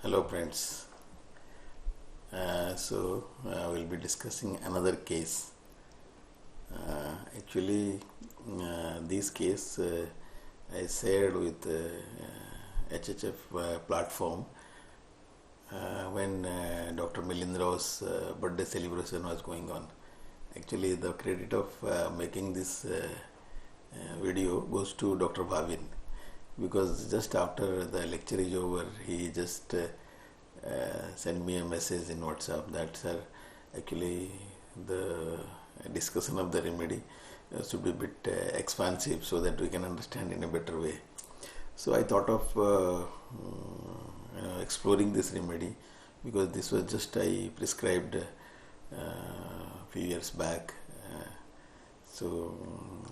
Hello friends. We'll be discussing another case. This case I shared with HHF platform when Dr. Milindra Rao's birthday celebration was going on. Actually, the credit of making this video goes to Dr. Bhavin, because just after the lecture is over, he just sent me a message in WhatsApp that, sir, actually the discussion of the remedy should be a bit expansive so that we can understand in a better way. So I thought of exploring this remedy, because this was just I prescribed a few years back.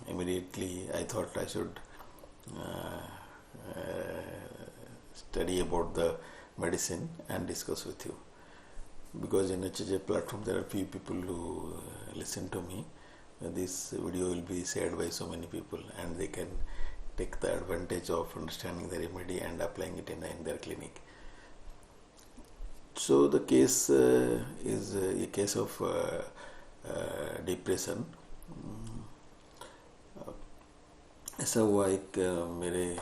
Immediately I thought I should study about the medicine and discuss with you, because in HHF platform there are few people who listen to me. This video will be shared by so many people and they can take the advantage of understanding the remedy and applying it in their clinic. So the case is a case of depression. ऐसा हुआ, एक मेरे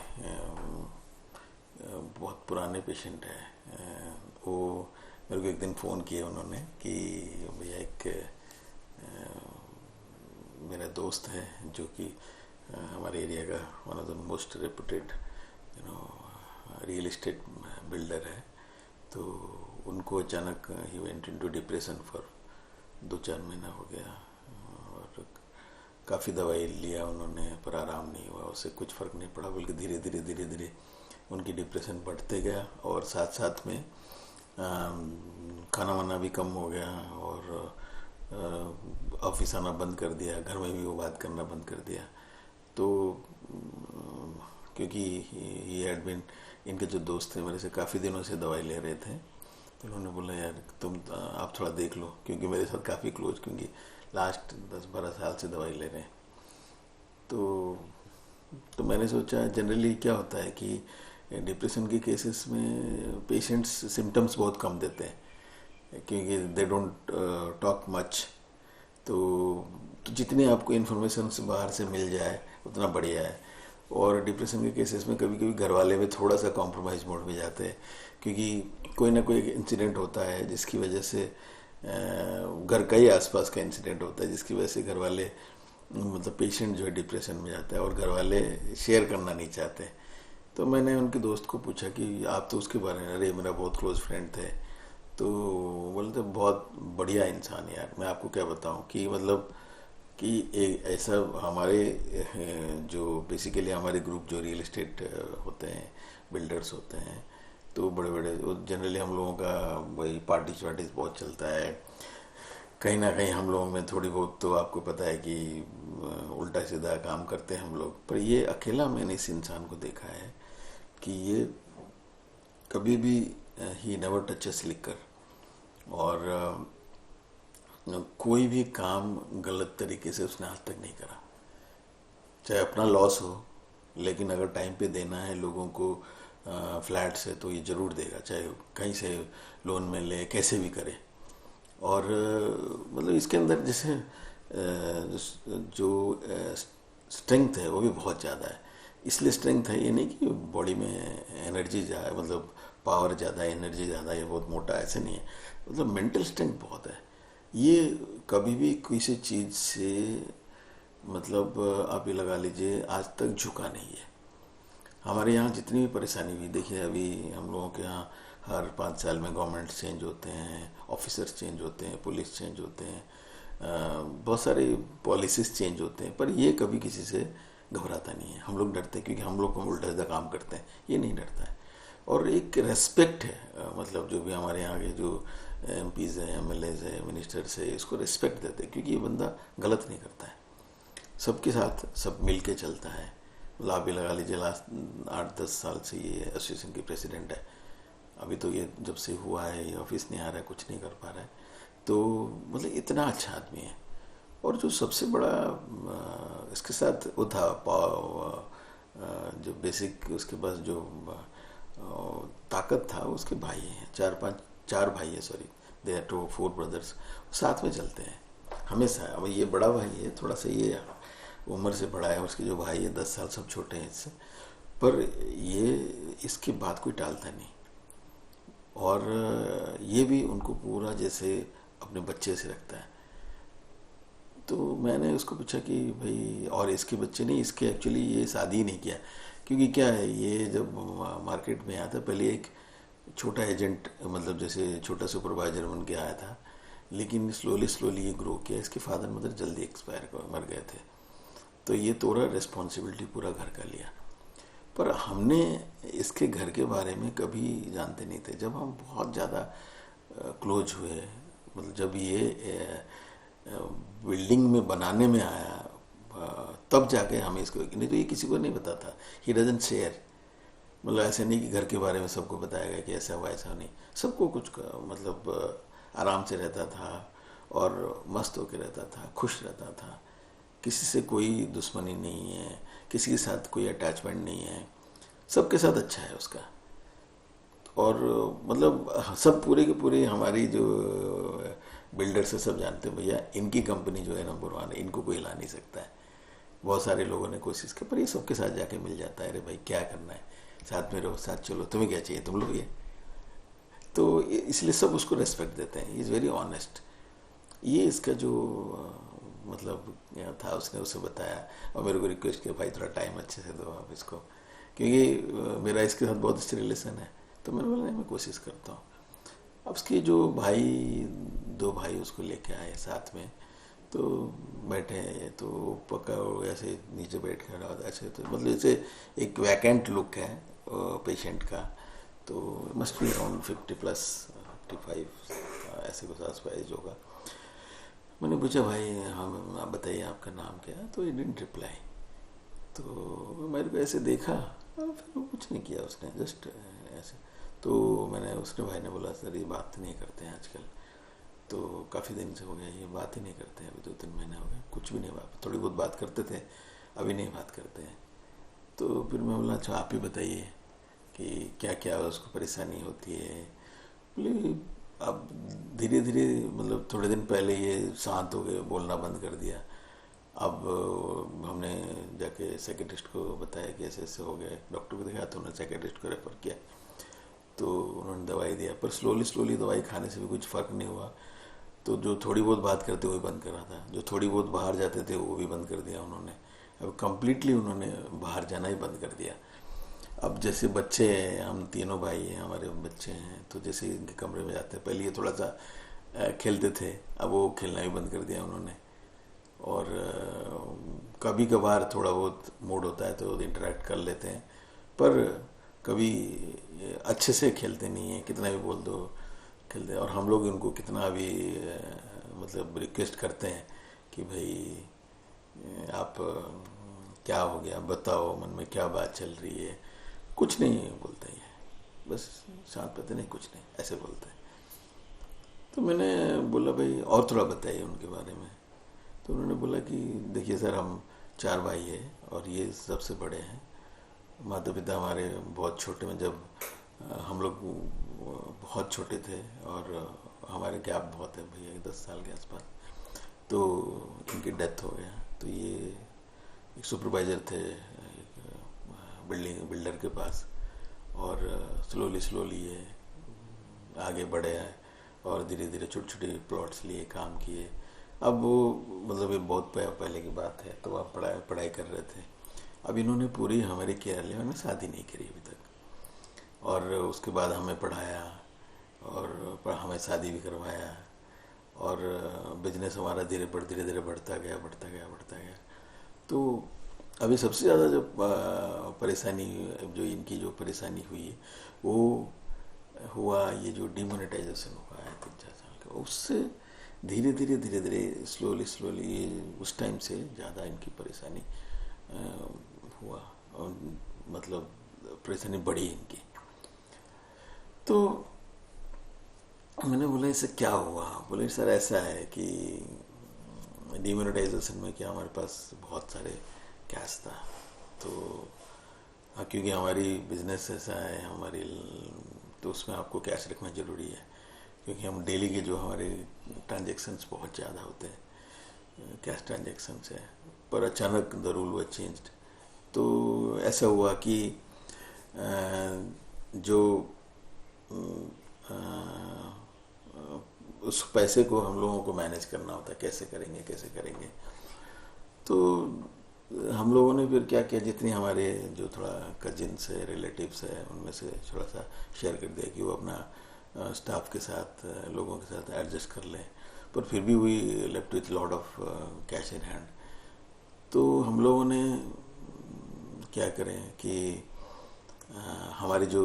बहुत पुराने patient है, वो मेरे को एक दिन फ़ोन किया उन्होंने कि भैया एक मेरा दोस्त है जो कि हमारे एरिया का one of the most reputed real estate builder है, तो उनको अचानक he went into depression for 2-4 महीना हो गया और काफ़ी दवाई लिया उन्होंने पर आराम नहीं हुआ, उससे कुछ फ़र्क नहीं पड़ा, बल्कि धीरे धीरे उनकी डिप्रेशन बढ़ते गया और साथ साथ में खाना वाना भी कम हो गया और ऑफिस आना बंद कर दिया, घर में भी वो बात करना बंद कर दिया. तो क्योंकि ये एडमिन इनके जो दोस्त थे मेरे से काफ़ी दिनों से दवाई ले रहे थे, तो उन्होंने बोला यार आप थोड़ा देख लो, क्योंकि मेरे साथ काफ़ी क्लोज, क्योंकि लास्ट 10-12 साल से दवाई ले रहे हैं. तो मैंने सोचा जनरली क्या होता है कि डिप्रेशन के केसेस में पेशेंट्स सिम्टम्स बहुत कम देते हैं, क्योंकि दे डोंट टॉक मच. तो जितनी आपको इन्फॉर्मेशन बाहर से मिल जाए उतना बढ़िया है. और डिप्रेशन के केसेस में कभी कभी घर वाले भी थोड़ा सा कॉम्प्रोमाइज़ मोड में जाते हैं, क्योंकि कोई ना कोई इंसिडेंट होता है जिसकी वजह से घर का ही आसपास का इंसिडेंट होता है जिसकी वजह से घर वाले मतलब पेशेंट जो है डिप्रेशन में जाता है और घर वाले शेयर करना नहीं चाहते. तो मैंने उनके दोस्त को पूछा कि आप तो उसके बारे में, अरे मेरा बहुत क्लोज फ्रेंड थे, तो बोलते बहुत बढ़िया इंसान यार, मैं आपको क्या बताऊं कि मतलब कि एक ऐसा हमारे जो बेसिकली हमारे ग्रुप जो रियल एस्टेट होते हैं, बिल्डर्स होते हैं, तो बड़े बड़े जनरली हम लोगों का वही पार्टीज बहुत चलता है. कहीं ना कहीं हम लोगों में थोड़ी बहुत तो आपको पता है कि उल्टा सीधा काम करते हैं हम लोग. पर ये अकेला मैंने इस इंसान को देखा है कि ये कभी भी ही नेवर टचेस लिकर, और कोई भी काम गलत तरीके से उसने आज तक नहीं करा. चाहे अपना लॉस हो, लेकिन अगर टाइम पे देना है लोगों को फ्लैट से तो ये ज़रूर देगा, चाहे कहीं से लोन में ले, कैसे भी करे. और मतलब इसके अंदर जैसे जो स्ट्रेंथ है वो भी बहुत ज़्यादा है. इसलिए स्ट्रेंथ है, ये नहीं कि बॉडी में एनर्जी ज़्यादा, मतलब पावर ज़्यादा, एनर्जी ज़्यादा, ये बहुत मोटा, ऐसे नहीं है. मतलब मेंटल स्ट्रेंथ बहुत है. ये कभी भी किसी चीज़ से मतलब आप ये लगा लीजिए आज तक झुका नहीं है. हमारे यहाँ जितनी भी परेशानी हुई, देखिए अभी हम लोगों के यहाँ हर 5 साल में गवर्नमेंट चेंज होते हैं, ऑफिसर्स चेंज होते हैं, पुलिस चेंज होते हैं, बहुत सारे पॉलिसीज चेंज होते हैं, पर ये कभी किसी से घबराता नहीं है. हम लोग डरते हैं क्योंकि हम लोग उल्टा सीधा काम करते हैं, ये नहीं डरता है. और एक रेस्पेक्ट है, मतलब जो भी हमारे यहाँ के जो MPs हैं, MLAs हैं, मिनिस्टर्स है, इसको रिस्पेक्ट देते हैं, क्योंकि ये बंदा गलत नहीं करता है, सबके साथ सब मिल के चलता है. मतलब आप भी लगा लीजिए लास्ट 8-10 साल से ये एसोसिएशन के प्रेसिडेंट है. अभी तो ये जब से हुआ है ये ऑफिस नहीं आ रहा है, कुछ नहीं कर पा रहा है. तो मतलब इतना अच्छा आदमी है. और जो सबसे बड़ा इसके साथ वो था जो बेसिक उसके पास जो ताकत था उसके भाई हैं, चार भाई है, सॉरी, दे आर 4 ब्रदर्स, साथ में चलते हैं हमेशा। अब ये बड़ा भाई है, थोड़ा सा ये उम्र से बड़ा है, उसके जो भाई है 10 साल सब छोटे हैं इससे, पर ये इसकी बात कोई टालता नहीं। और ये भी उनको पूरा जैसे अपने बच्चे से रखता है। तो मैंने उसको पूछा कि भाई, और इसके बच्चे नहीं, इसके एक्चुअली ये शादी ही नहीं किया, क्योंकि क्या है, ये जब मार्केट में आया था पहले एक छोटा एजेंट, मतलब जैसे छोटा सुपरवाइजर बन के आया था, लेकिन स्लोली स्लोली ये ग्रो किया। इसके फादर मदर जल्दी मर गए थे, तो ये तोड़ा रिस्पॉन्सिबिलिटी पूरा घर का लिया। पर हमने इसके घर के बारे में कभी जानते नहीं थे। जब हम बहुत ज़्यादा क्लोज हुए, मतलब जब ये बिल्डिंग में बनाने में आया, तब जाके हमें इसको, नहीं तो ये किसी को नहीं बताता। ही डजंट शेयर, मतलब ऐसे नहीं कि घर के बारे में सबको बताया गया कि ऐसा हुआ, ऐसा नहीं। सबको कुछ मतलब आराम से रहता था और मस्त होकर रहता था, खुश रहता था। किसी से कोई दुश्मनी नहीं है, किसी के साथ कोई अटैचमेंट नहीं है, सबके साथ अच्छा है उसका। और मतलब सब पूरे के पूरे हमारी जो बिल्डर से सब जानते हैं, भैया इनकी कंपनी जो है नंबर 1 है, इनको कोई हिला नहीं सकता है। बहुत सारे लोगों ने कोशिश की, पर ये सबके साथ जाके मिल जाता है। अरे भाई क्या करना है, साथ में रहो, साथ चलो, तुम्हें क्या चाहिए, तुम लोग ये। तो इसलिए सब उसको रेस्पेक्ट देते हैं। Is very honest. ये इसका जो मतलब था, उसने उसे बताया और मेरे को रिक्वेस्ट किया, भाई थोड़ा टाइम अच्छे से दो आप इसको, क्योंकि मेरा इसके साथ बहुत अच्छी रिलेशन है। तो मैंने बोला नहीं, मैं कोशिश करता हूँ। अब उसके जो भाई, 2 भाई उसको लेके आए साथ में, तो बैठे, तो पक्का ऐसे नीचे बैठ कर ऐसे, तो मतलब जैसे एक वैकेंट लुक है पेशेंट का। तो मस्ट बी अराउंड 50+, 55 ऐसे कुछ आसपास एज होगा। मैंने पूछा, भाई हम, आप बताइए आपका नाम क्या है? तो ही डिडंट रिप्लाई। तो मेरे को ऐसे देखा और फिर कुछ नहीं किया उसने, जस्ट ऐसे। तो मैंने, उसने भाई ने बोला, सर ये बात नहीं करते हैं आजकल, तो काफ़ी दिन से हो गया ये बात ही नहीं करते हैं, अभी 2-3 महीने हो गए, कुछ भी नहीं बात, थोड़ी बहुत बात करते थे, अभी नहीं बात करते हैं। तो फिर मैं बोला, अच्छा आप ही बताइए कि क्या क्या उसको परेशानी होती है। बोले अब धीरे धीरे, मतलब थोड़े दिन पहले ये शांत हो गए, बोलना बंद कर दिया। अब हमने जाके साइकियाट्रिस्ट को बताया कि ऐसे ऐसे हो गया, डॉक्टर को दिखाया तो उन्होंने साइकियाट्रिस्ट को रेफर किया, तो उन्होंने दवाई दिया, पर स्लोली स्लोली दवाई खाने से भी कुछ फ़र्क नहीं हुआ। तो जो थोड़ी बहुत बात करते वो भी बंद करा था, जो थोड़ी बहुत बाहर जाते थे वो भी बंद कर दिया उन्होंने। अब कम्प्लीटली उन्होंने बाहर जाना ही बंद कर दिया। अब जैसे बच्चे हैं, हम तीनों भाई हैं, हमारे बच्चे हैं, तो जैसे इनके कमरे में जाते हैं, पहले ये थोड़ा सा खेलते थे, अब वो खेलना भी बंद कर दिया उन्होंने। और कभी कभार थोड़ा बहुत मूड होता है तो इंटरेक्ट कर लेते हैं, पर कभी अच्छे से खेलते नहीं हैं, कितना भी बोल दो खेलते हैं। और हम लोग उनको कितना भी मतलब रिक्वेस्ट करते हैं कि भाई आप क्या हो गया, बताओ, मन में क्या बात चल रही है, कुछ नहीं बोलते हैं, बस शांत पता नहीं, कुछ नहीं, ऐसे बोलते हैं। तो मैंने बोला, भाई और थोड़ा बताइए उनके बारे में। तो उन्होंने बोला कि देखिए सर, हम 4 भाई हैं और ये सबसे बड़े हैं। माता पिता हमारे बहुत छोटे में, जब हम लोग बहुत छोटे थे, और हमारे गैप बहुत है भैया, 10 साल के आसपास, तो इनकी डेथ हो गया। तो ये एक सुपरवाइज़र थे बिल्डर के पास, और स्लोली स्लोली ये आगे बढ़े आए और धीरे धीरे छोटे छोटे प्लॉट्स लिए, काम किए। अब वो मतलब ये बहुत पहले की बात है, तो आप पढ़ाई कर रहे थे। अब इन्होंने पूरी हमारी केयर लिया, उन्होंने शादी नहीं करी अभी तक, और उसके बाद हमें पढ़ाया और हमें शादी भी करवाया, और बिजनेस हमारा धीरे धीरे बढ़ता गया, बढ़ता गया, बढ़ता गया। तो अभी सबसे ज़्यादा जो परेशानी, जो इनकी जो परेशानी हुई, वो हुआ ये जो डिमोनेटाइजेशन हुआ है 3-4 साल का, उससे धीरे धीरे स्लोली स्लोली उस टाइम से ज़्यादा इनकी परेशानी हुआ, और मतलब परेशानी बढ़ी इनकी। तो मैंने बोला, इससे क्या हुआ? बोले सर ऐसा है कि डिमोनेटाइजेशन में क्या, हमारे पास बहुत सारे कैश था, तो क्योंकि हमारी बिजनेस ऐसा है, हमारी तो उसमें आपको कैश रखना ज़रूरी है, क्योंकि हम डेली के जो हमारे ट्रांजेक्शन्स बहुत ज़्यादा होते हैं, कैश ट्रांजेक्शन्स है। पर अचानक द रूल वाज चेंज्ड, तो ऐसा हुआ कि जो उस पैसे को हम लोगों को मैनेज करना होता है, कैसे करेंगे। तो हम लोगों ने फिर क्या किया, जितनी हमारे जो थोड़ा कजिन्स है, रिलेटिव्स है, उनमें से थोड़ा सा शेयर कर दिया कि वो अपना स्टाफ के साथ, लोगों के साथ एडजस्ट कर लें। पर फिर भी we left with lot of cash in hand. तो हम लोगों ने क्या करें कि हमारी जो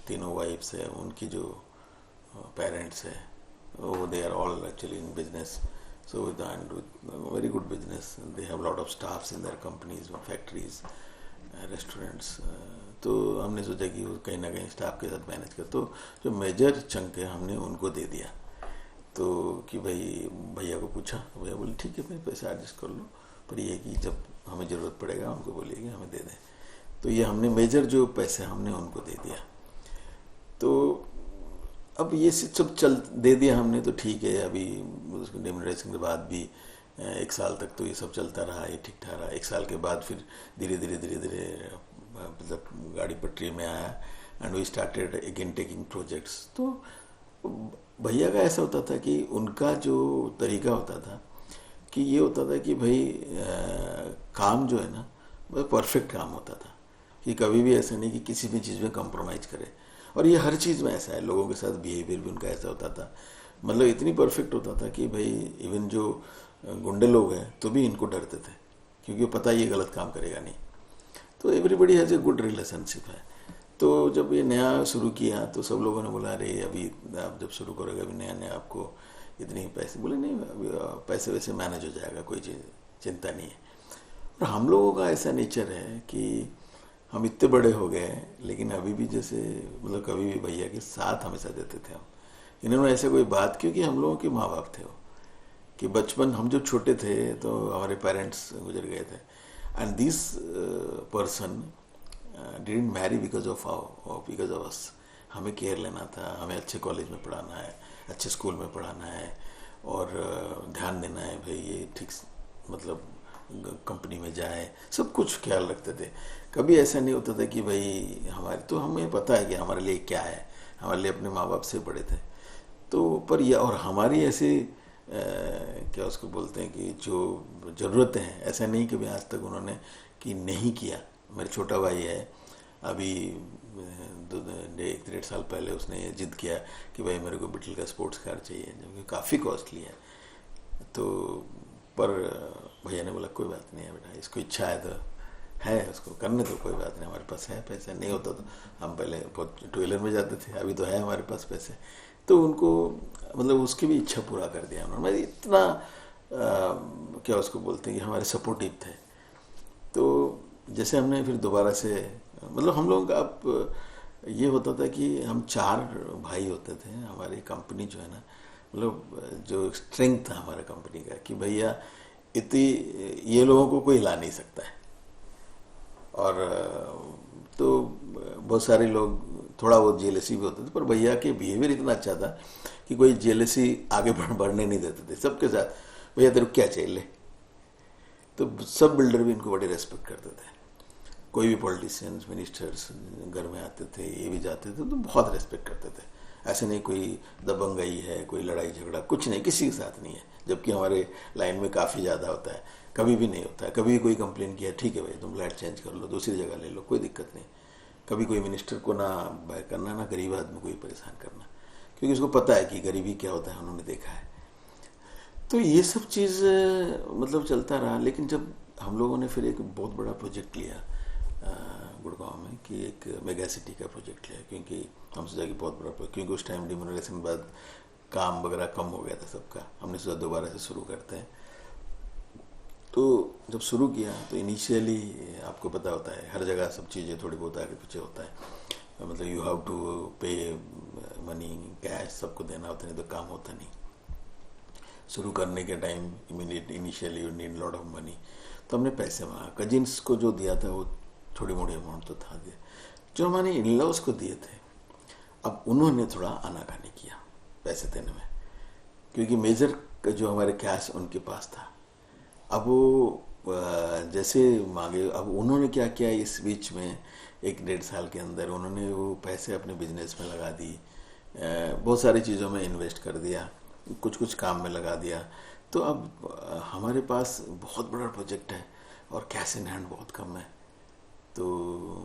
तीनों वाइफ्स है, उनकी जो पेरेंट्स है, वो they are all actually in business, so and with very good business. They have a lot of staffs in their companies, factories, restaurants. तो हमने सोचा कि वो कहीं ना कहीं स्टाफ के साथ मैनेज कर, तो जो मेजर चंक है हमने उनको दे दिया। तो कि भाई भैया को पूछा, भैया बोले ठीक है भाई पैसा एडजस्ट कर लो, पर ये कि जब हमें ज़रूरत पड़ेगा उनको बोलिएगा हमें दे दें। तो ये हमने मेजर जो पैसे हमने उनको दे दिया। तो अब ये सब दे दिया हमने, तो ठीक है। अभी उसको डिमोनेटाइजेशन के बाद भी 1 साल तक तो ये सब चलता रहा, ये ठीक ठाक रहा। 1 साल के बाद फिर धीरे धीरे मतलब गाड़ी पटरी में आया, and we started again taking projects. तो भैया का ऐसा होता था कि उनका जो तरीका होता था कि ये होता था कि भाई काम जो है ना, वह परफेक्ट काम होता था, कि कभी भी ऐसा नहीं कि किसी भी चीज़ में कॉम्प्रोमाइज़ करे। और ये हर चीज़ में ऐसा है, लोगों के साथ बिहेवियर भी उनका ऐसा होता था, मतलब इतनी परफेक्ट होता था कि भाई इवन जो गुंडे लोग हैं तो भी इनको डरते थे, क्योंकि वो पता ये गलत काम करेगा नहीं। तो everybody has a good relationship है। तो जब ये नया शुरू किया तो सब लोगों ने बोला अरे अभी आप जब शुरू करोगे, अभी नया आपको इतने पैसे, बोले नहीं अभी पैसे वैसे मैनेज हो जाएगा, कोई चीज़ चिंता नहीं है। और हम लोगों का ऐसा नेचर है कि हम इतने बड़े हो गए, लेकिन अभी भी जैसे मतलब कभी भी भैया के साथ हमेशा देते थे हम। इन्होंने ऐसे कोई बात, क्योंकि हम लोगों के माँ बाप थे वो, कि बचपन हम जब छोटे थे तो हमारे पेरेंट्स गुजर गए थे, and this person didn't marry because of us. हमें केयर लेना था, हमें अच्छे कॉलेज में पढ़ाना है, अच्छे स्कूल में पढ़ाना है, और ध्यान देना है भाई ये ठीक मतलब कंपनी में जाए, सब कुछ ख्याल रखते थे। कभी ऐसा नहीं होता था कि भाई हमारे, तो हमें पता है कि हमारे लिए क्या है, हमारे लिए अपने माँ बाप से बड़े थे। तो पर यह, और हमारी ऐसे क्या उसको बोलते हैं कि जो ज़रूरतें हैं, ऐसा नहीं कि आज तक उन्होंने कि नहीं किया। मेरा छोटा भाई है, अभी 1-1.5 साल पहले उसने ये जिद किया कि भाई मेरे को बिटल का स्पोर्ट्स कार चाहिए, जबकि काफ़ी कॉस्टली है। तो पर भैया ने बोला कोई बात नहीं है बेटा, इसको इच्छा है तो है, उसको करने तो कोई बात नहीं, हमारे पास है पैसा। नहीं होता तो हम पहले बहुत टू व्हीलर में जाते थे, अभी तो है हमारे पास पैसे। तो उनको मतलब उसकी भी इच्छा पूरा कर दिया उन्होंने। मतलब इतना क्या उसको बोलते हैं कि हमारे सपोर्टिव थे। तो जैसे हमने फिर दोबारा से, मतलब हम लोगों का अब ये होता था कि हम 4 भाई होते थे। हमारी कंपनी जो है ना, मतलब जो स्ट्रेंथ था हमारे कंपनी का कि भैया इतनी ये लोगों को कोई हिला नहीं सकता है। और तो बहुत सारे लोग थोड़ा बहुत जेलसी भी होते थे, पर भैया के बिहेवियर इतना अच्छा था कि कोई जेलसी आगे बढ़ने नहीं देते थे। सबके साथ भैया तेरे को क्या चाहिए ले। तो सब बिल्डर भी इनको बड़े रेस्पेक्ट करते थे। कोई भी पॉलिटिशियंस, मिनिस्टर्स घर में आते थे, ये भी जाते थे, तो बहुत रेस्पेक्ट करते थे। ऐसे नहीं कोई दबंगई है, कोई लड़ाई झगड़ा, कुछ नहीं, किसी के साथ नहीं है। जबकि हमारे लाइन में काफ़ी ज़्यादा होता है, कभी भी नहीं होता है। कभी भी कोई कंप्लेन किया, ठीक है भाई तुम फ्लैट चेंज कर लो, दूसरी जगह ले लो, कोई दिक्कत नहीं। कभी कोई मिनिस्टर को ना बाय करना, ना गरीब आदमी को ही परेशान करना, क्योंकि उसको पता है कि गरीबी क्या होता है, उन्होंने देखा है। तो ये सब चीज़ मतलब चलता रहा। लेकिन जब हम लोगों ने फिर एक बहुत बड़ा प्रोजेक्ट लिया गुड़गांव में, कि एक मेगा सिटी का प्रोजेक्ट लिया, क्योंकि हम सोचा कि बहुत बड़ा, क्योंकि उस टाइम डिमोनेटाइजेशन के बाद काम वगैरह कम हो गया था सबका। हमने सोचा दोबारा से शुरू करते हैं। तो जब शुरू किया तो इनिशियली आपको पता होता है हर जगह सब चीज़ें थोड़ी बहुत आगे पीछे होता है, मतलब यू हैव टू पे मनी, कैश सबको देना होता है, नहीं तो काम होता नहीं। शुरू करने के time initially you need lot of money. तो हमने पैसे मांगा, कजिन्स को जो दिया था वो थोड़ी मोड़ी अमाउंट तो था दिया, जो हमारे इन लॉज को दिए थे अब उन्होंने थोड़ा आनाकानी किया पैसे देने में, क्योंकि मेजर जो हमारे कैश उनके पास था। अब वो जैसे मांगे, अब उन्होंने क्या किया इस बीच में 1-1.5 साल के अंदर उन्होंने वो पैसे अपने बिजनेस में लगा दी, बहुत सारी चीज़ों में इन्वेस्ट कर दिया, कुछ कुछ काम में लगा दिया। तो अब हमारे पास बहुत बड़ा प्रोजेक्ट है और कैश इन हैंड बहुत कम है। तो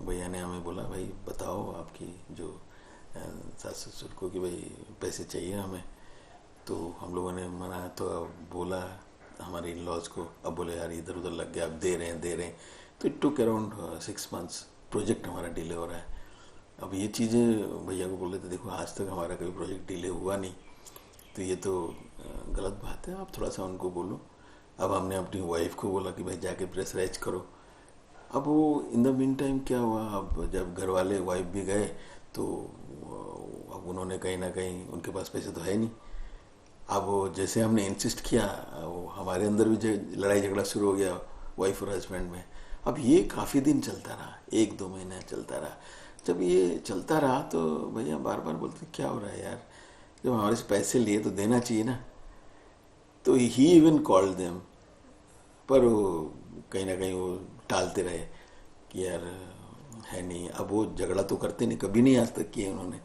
भैया ने हमें बोला, भाई बताओ आपकी जो सास ससुर को कि भाई पैसे चाहिए हमें। तो हम लोगों ने मना, तो बोला हमारे इन लॉज को, अब बोले यार इधर उधर लग गया, अब दे रहे हैं। तो it took around 6 months, project हमारा डिले हो रहा है। अब ये चीज़ें भैया को बोले, तो देखो आज तक हमारा कभी प्रोजेक्ट डिले हुआ नहीं, तो ये तो गलत बात है, आप थोड़ा सा उनको बोलो। अब हमने अपनी वाइफ को बोला कि भाई जाके प्रेशराइज करो। अब वो इन द मीन टाइम क्या हुआ, अब जब घर वाले वाइफ भी गए तो अब उन्होंने कहीं ना कहीं, उनके पास पैसे तो है नहीं। अब जैसे हमने इंसिस्ट किया, वो हमारे अंदर भी लड़ाई झगड़ा शुरू हो गया वाइफ और हस्बैंड में। अब ये काफ़ी दिन चलता रहा, 1-2 महीने चलता रहा। जब ये चलता रहा तो भैया बार बार बोलते क्या हो रहा है यार, जब हमारे से पैसे लिए तो देना चाहिए ना। तो ही इवन कॉल्ड देम, पर वो कहीं ना कहीं वो टालते रहे कि यार है नहीं। अब वो झगड़ा तो करते नहीं, कभी नहीं आज तक किए उन्होंने।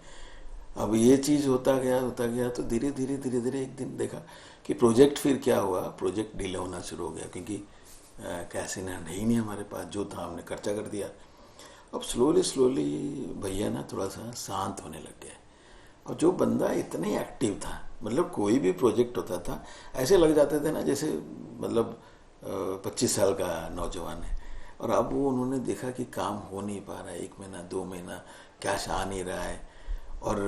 अब ये चीज़ होता गया तो धीरे धीरे एक दिन देखा कि प्रोजेक्ट, फिर क्या हुआ, प्रोजेक्ट डिले होना शुरू हो गया, क्योंकि कैश इन हैंड है ही नहीं हमारे पास, जो था हमने खर्चा कर दिया। अब स्लोली भैया ना थोड़ा सा शांत होने लग गए। और जो बंदा इतने एक्टिव था, मतलब कोई भी प्रोजेक्ट होता था ऐसे लग जाते थे ना जैसे मतलब 25 साल का नौजवान है। और अब वो उन्होंने देखा कि काम हो नहीं पा रहा है, 1 महीना 2 महीना कैश आ नहीं रहा है। और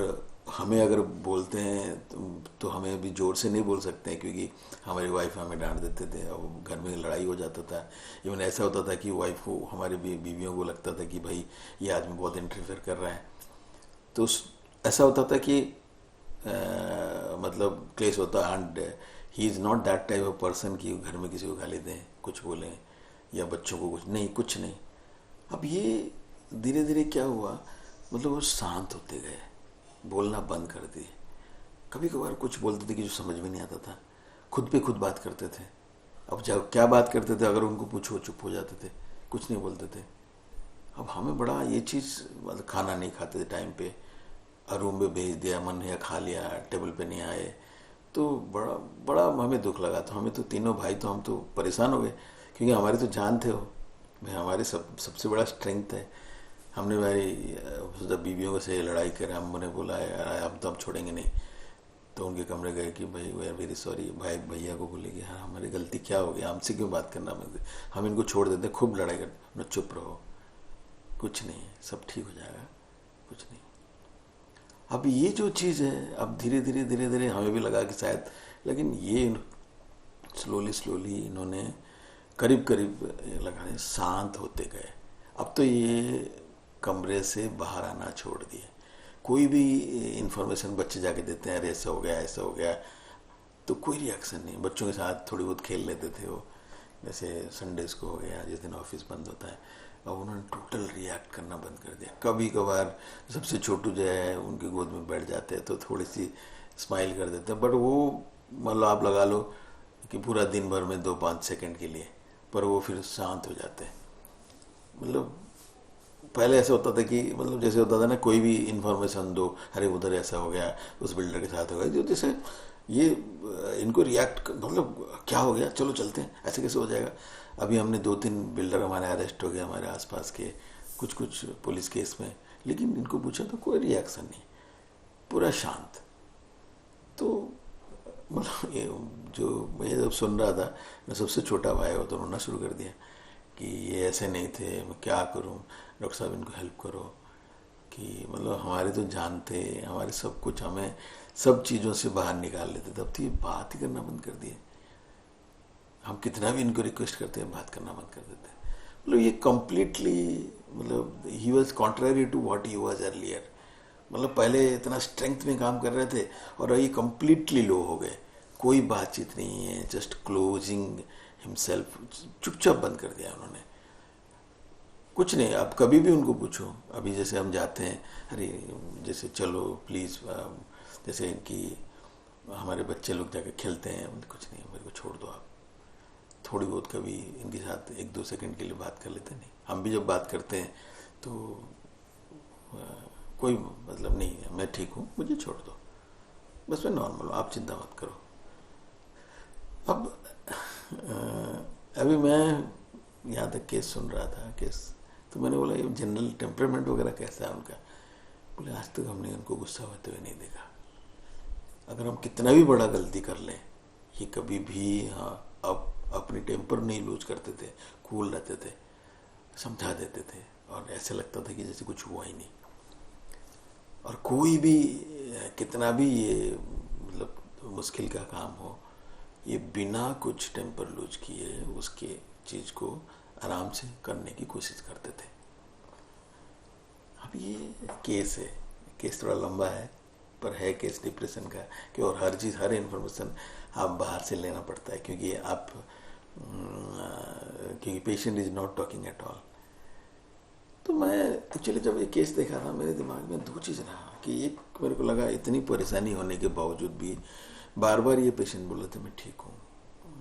हमें अगर बोलते हैं तो हमें भी जोर से नहीं बोल सकते हैं, क्योंकि हमारी वाइफ हमें डांट देते थे और घर में लड़ाई हो जाता था। इवन ऐसा होता था कि वाइफ को, हमारी बीवियों को लगता था कि भाई ये आदमी बहुत इंटरफेयर कर रहा है। तो ऐसा होता था कि मतलब क्लेश होता। And he is not that type of person कि घर में किसी को गाली दें, कुछ बोलें, या बच्चों को कुछ नहीं। अब ये धीरे धीरे क्या हुआ, मतलब वो शांत होते गए, बोलना बंद कर दिए। कभी कभार कुछ बोलते थे कि जो समझ में नहीं आता था, खुद पे खुद बात करते थे। अब जब क्या बात करते थे, अगर उनको पूछो चुप हो जाते थे, कुछ नहीं बोलते थे। अब हमें बड़ा ये चीज़, मतलब खाना नहीं खाते थे टाइम पे, रूम में भेज दिया, मन या खा लिया, टेबल पे नहीं आए, तो बड़ा बड़ा हमें दुख लगा। तो हमें तो तीनों भाई तो हम तो परेशान हो गए, क्योंकि हमारे तो जान थे वो भाई, हमारे सबसे बड़ा स्ट्रेंथ है। हमने भाई जब बीवियों से लड़ाई करें, हमने बोला यार हम तो अब छोड़ेंगे नहीं। तो उनके कमरे गए कि भाई वी आर वेरी सॉरी, भाई भैया को बोले कि हाँ हमारी गलती क्या हो गया, हमसे क्यों बात करना, हम इनको छोड़ देते, खूब लड़ाई करते। चुप रहो, कुछ नहीं है, सब ठीक हो जाएगा, कुछ नहीं। अब ये जो चीज़ है, अब धीरे धीरे हमें भी लगा कि शायद, लेकिन ये स्लोली इन्होंने करीब लगा शांत होते गए। अब तो ये कमरे से बाहर आना छोड़ दिए। कोई भी इंफॉर्मेशन बच्चे जाके देते हैं, अरे ऐसा हो गया, तो कोई रिएक्शन नहीं। बच्चों के साथ थोड़ी बहुत खेल लेते थे वो, जैसे संडेज को हो गया, जिस दिन ऑफिस बंद होता है। अब उन्होंने टोटल रिएक्ट करना बंद कर दिया। कभी कभार सबसे छोटू जो है उनकी गोद में बैठ जाते हैं तो थोड़ी सी स्माइल कर देते हैं, बट वो मतलब आप लगा लो कि पूरा दिन भर में 2-5 सेकंड के लिए, पर वो फिर शांत हो जाते हैं। मतलब पहले ऐसा होता था कि, मतलब जैसे होता था ना, कोई भी इन्फॉर्मेशन दो, अरे उधर ऐसा हो गया, उस बिल्डर के साथ हो गया, जो जैसे ये इनको रिएक्ट, मतलब क्या हो गया, चलो चलते हैं, ऐसे कैसे हो जाएगा। अभी हमने 2-3 बिल्डर हमारे अरेस्ट हो गए, हमारे आसपास के, कुछ पुलिस केस में, लेकिन इनको पूछा तो कोई रिएक्शन नहीं, पूरा शांत। तो मतलब ये जो मैं जब सुन रहा था, मैं सबसे छोटा भाई हो तो रोना शुरू कर दिया कि ये ऐसे नहीं थे, मैं क्या करूं, डॉक्टर साहब इनको हेल्प करो। कि मतलब हमारे तो जानते, हमारे सब कुछ, हमें सब चीज़ों से बाहर निकाल लेते थे। अब तो ये बात ही करना बंद कर दिए। हम कितना भी इनको रिक्वेस्ट करते हैं, बात करना बंद कर देते हैं। मतलब ये कम्प्लीटली, मतलब he was contrary to what he was earlier. मतलब पहले इतना स्ट्रेंथ में काम कर रहे थे और ये कम्प्लीटली लो हो गए। कोई बातचीत नहीं है, जस्ट क्लोजिंग हिमसेल्फ, चुपचाप बंद कर दिया उन्होंने। कुछ नहीं, आप कभी भी उनको पूछो। अभी जैसे हम जाते हैं, अरे जैसे चलो प्लीज़, जैसे इनकी हमारे बच्चे लोग जाके खेलते हैं, कुछ नहीं मेरे को छोड़ दो आप, थोड़ी बहुत कभी इनके साथ 1-2 सेकंड के लिए बात कर लेते। नहीं, हम भी जब बात करते हैं तो कोई मतलब नहीं है, मैं ठीक हूँ, मुझे छोड़ दो, बस मैं नॉर्मल हूँ, आप चिंता मत करो। अब अभी मैं यहाँ तक केस सुन रहा था केस, तो मैंने बोला ये जनरल टेम्परामेंट वगैरह कैसा है उनका? बोले आज तक हमने उनको गुस्सा होते हुए नहीं देखा। अगर हम कितना भी बड़ा गलती कर लें, ये कभी भी हाँ अब अपनी टेम्पर नहीं लूज करते थे, कूल रहते थे, समझा देते थे, और ऐसे लगता था कि जैसे कुछ हुआ ही नहीं। और कोई भी कितना भी ये मतलब मुश्किल का काम हो, ये बिना कुछ टेम्पर लूज किए उसके चीज़ को आराम से करने की कोशिश करते थे। अब ये केस है, केस थोड़ा लंबा है, पर है केस डिप्रेशन का कि, और हर चीज़ हर इन्फॉर्मेशन आप बाहर से लेना पड़ता है, क्योंकि आप क्योंकि patient is not talking at all. तो मैं एक्चुअली जब ये केस देखा था, मेरे दिमाग में दो चीज़ रहा कि एक, मेरे को लगा इतनी परेशानी होने के बावजूद भी बार बार ये पेशेंट बोल रहे थे मैं ठीक हूँ,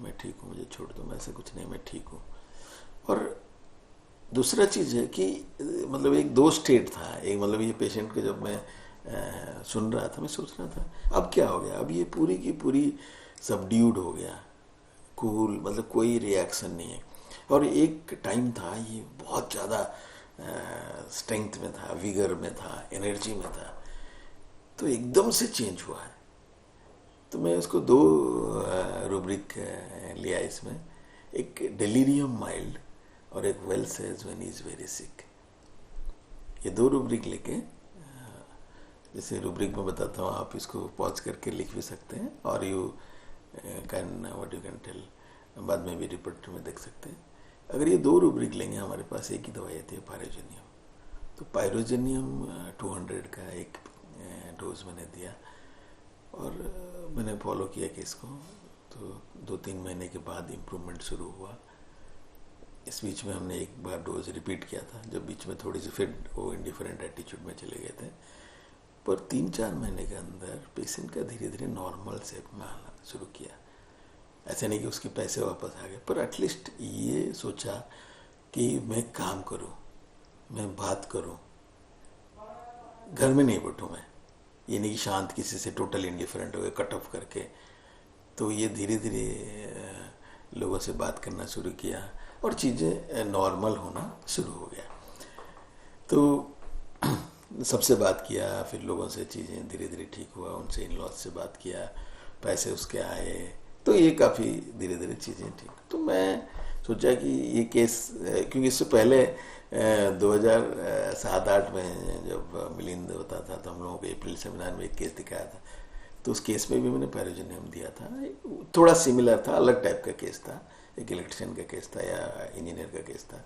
मैं ठीक हूँ, मुझे छोड़ दो, मैं ऐसा कुछ नहीं, मैं ठीक हूँ। और दूसरा चीज़ है कि मतलब एक दो स्टेट था, एक मतलब ये पेशेंट को जब मैं सुन रहा था, मैं सोच रहा था अब क्या हो गया, अब ये पूरी की पूरी सबड्यूड हो गया, कूल, मतलब कोई रिएक्शन नहीं है। और एक टाइम था ये बहुत ज़्यादा स्ट्रेंथ में था, विगर में था, एनर्जी में था, तो एकदम से चेंज हुआ है। तो मैं उसको दो रूब्रिक लिया इसमें, एक डेलीरियम माइल्ड और एक well says when he is very sick. ये दो रूब्रिक लेके, जैसे रूब्रिक में बताता हूँ, आप इसको पॉज करके लिख भी सकते हैं, और you can what you can tell बाद में भी रिपोर्ट में देख सकते हैं। अगर ये दो रूब्रिक लेंगे, हमारे पास एक ही दवाई आती है पायरोजेनियम, तो पायरोजेनियम 200 का एक डोज मैंने दिया, और मैंने फॉलो किया केस को। तो 2-3 महीने के बाद इम्प्रूवमेंट शुरू हुआ। इस बीच में हमने एक बार डोज रिपीट किया था, जब बीच में थोड़ी सी फिर वो इंडिफरेंट एटीट्यूड में चले गए थे। पर 3-4 महीने के अंदर पेशेंट का धीरे धीरे नॉर्मल शेप में आना शुरू किया। ऐसे नहीं कि उसके पैसे वापस आ गए, पर एटलीस्ट ये सोचा कि मैं काम करूं, मैं बात करूं, घर में नहीं बैठूं मैं, ये नहीं कि शांत किसी से टोटल इंडिफरेंट हो गए, कट ऑफ करके। तो ये धीरे धीरे लोगों से बात करना शुरू किया, और चीज़ें नॉर्मल होना शुरू हो गया। तो सबसे बात किया, फिर लोगों से चीज़ें धीरे धीरे ठीक हुआ, उनसे इन लॉज से बात किया, पैसे उसके आए, तो ये काफ़ी धीरे धीरे चीज़ें ठीक। तो मैं सोचा कि ये केस, क्योंकि इससे पहले 2007-8 में जब मिलिंद होता था, तो हम लोगों को अप्रैल सेमिनार में एक केस दिखाया था, तो उस केस में भी मैंने पायरोजेनियम दिया था। थोड़ा सिमिलर था, अलग टाइप का केस था, एक इलेक्ट्रिशियन का केस था या इंजीनियर का केस था।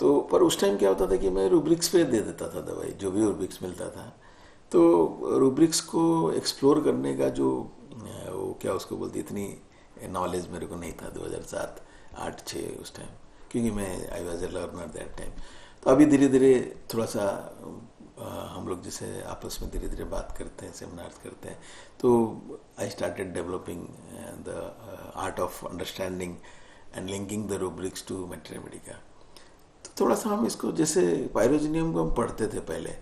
तो पर उस टाइम क्या होता था कि मैं रूब्रिक्स पे दे देता था दवाई, जो भी रूब्रिक्स मिलता था। तो रूब्रिक्स को एक्सप्लोर करने का जो वो क्या उसको बोलती, इतनी नॉलेज मेरे को नहीं था 2007-8-6 उस टाइम, क्योंकि मैं I was a learner that time. तो अभी धीरे धीरे थोड़ा सा हम लोग जैसे आपस में धीरे धीरे बात करते हैं, सेमिनार्स करते हैं, तो I started developing the art of understanding and linking the rubrics to matter medica. तो थोड़ा सा हम इसको, जैसे पायरोजेनियम को हम पढ़ते थे पहले,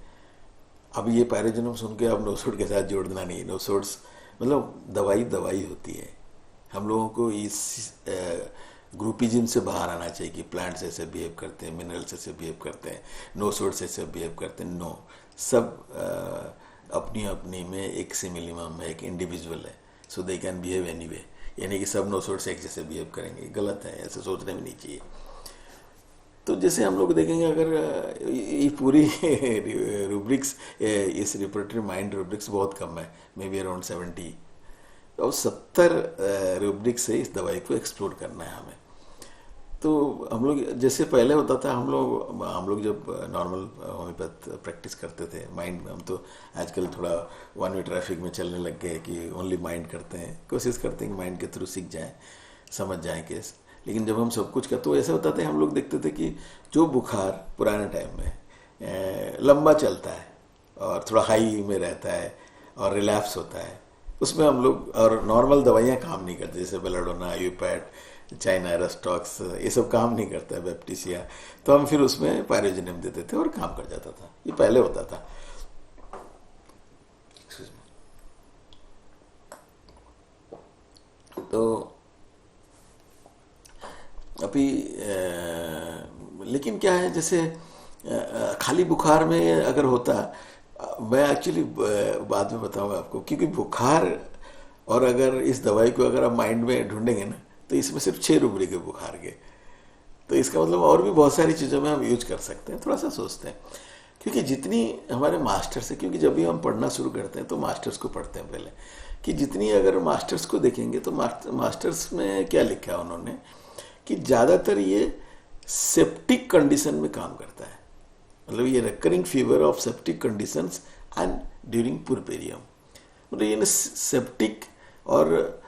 अब ये पायरोजेनियम सुन के अब नोसोड के साथ जोड़ देना नहीं। नोसोड्स मतलब दवाई दवाई होती है। हम लोगों को इस ग्रुपिज्म से बाहर आना चाहिए कि प्लांट्स ऐसे बिहेव करते हैं, मिनरल्स ऐसे बिहेव करते हैं, नोसोड्स ऐसे बिहेव करते हैं। नो, सब अपनी अपनी में एक सिमिलिमम है, एक इंडिविजुअल है, so they can behave any way. यानी कि सब नोसोड्स एक जैसे बिहेव करेंगे, गलत है, ऐसे सोचने भी नहीं चाहिए। तो जैसे हम लोग देखेंगे, अगर ये पूरी रूब्रिक्स, इस रिपोर्टरी माइंड रूब्रिक्स बहुत कम है, मे बी अराउंड 70 और 70 रूब्रिक्स से इस दवाई को एक्सप्लोर करना है हमें। तो हम लोग जैसे पहले होता था, हम लोग जब नॉर्मल होम्योपैथ प्रैक्टिस करते थे माइंड में, हम तो आजकल थोड़ा वन वे ट्रैफिक में चलने लग गए कि ओनली माइंड करते हैं, कोशिश करते हैं कि माइंड के थ्रू सीख जाएं, समझ जाएं केस। लेकिन जब हम सब कुछ करते तो ऐसा होता था, हम लोग देखते थे कि जो बुखार पुराने टाइम में लंबा चलता है और थोड़ा हाई में रहता है और रिलैप्स होता है, उसमें हम लोग, और नॉर्मल दवाइयाँ काम नहीं करती, जैसे बेलाडोना, आयुपैट, चाइना रेस्टॉक्स, ये सब काम नहीं करता है, बेप्टिसिया, तो हम फिर उसमें पायरोजेनियम देते थे और काम कर जाता था। ये पहले होता था। तो अभी लेकिन क्या है, जैसे खाली बुखार में अगर होता, मैं एक्चुअली बाद में बताऊंगा आपको, क्योंकि बुखार, और अगर इस दवाई को अगर आप माइंड में ढूंढेंगे ना, तो इसमें सिर्फ 6 रुब्रिक है बुखार के। तो इसका मतलब और भी बहुत सारी चीज़ों में हम यूज कर सकते हैं, थोड़ा सा सोचते हैं। क्योंकि जितनी हमारे मास्टर्स है, क्योंकि जब भी हम पढ़ना शुरू करते हैं तो मास्टर्स को पढ़ते हैं पहले, कि जितनी अगर मास्टर्स को देखेंगे तो मास्टर्स में क्या लिखा है उन्होंने, कि ज़्यादातर ये सेप्टिक कंडीशन में काम करता है। मतलब ये recurring fever of septic conditions and during puerperium, मतलब ये सेप्टिक, और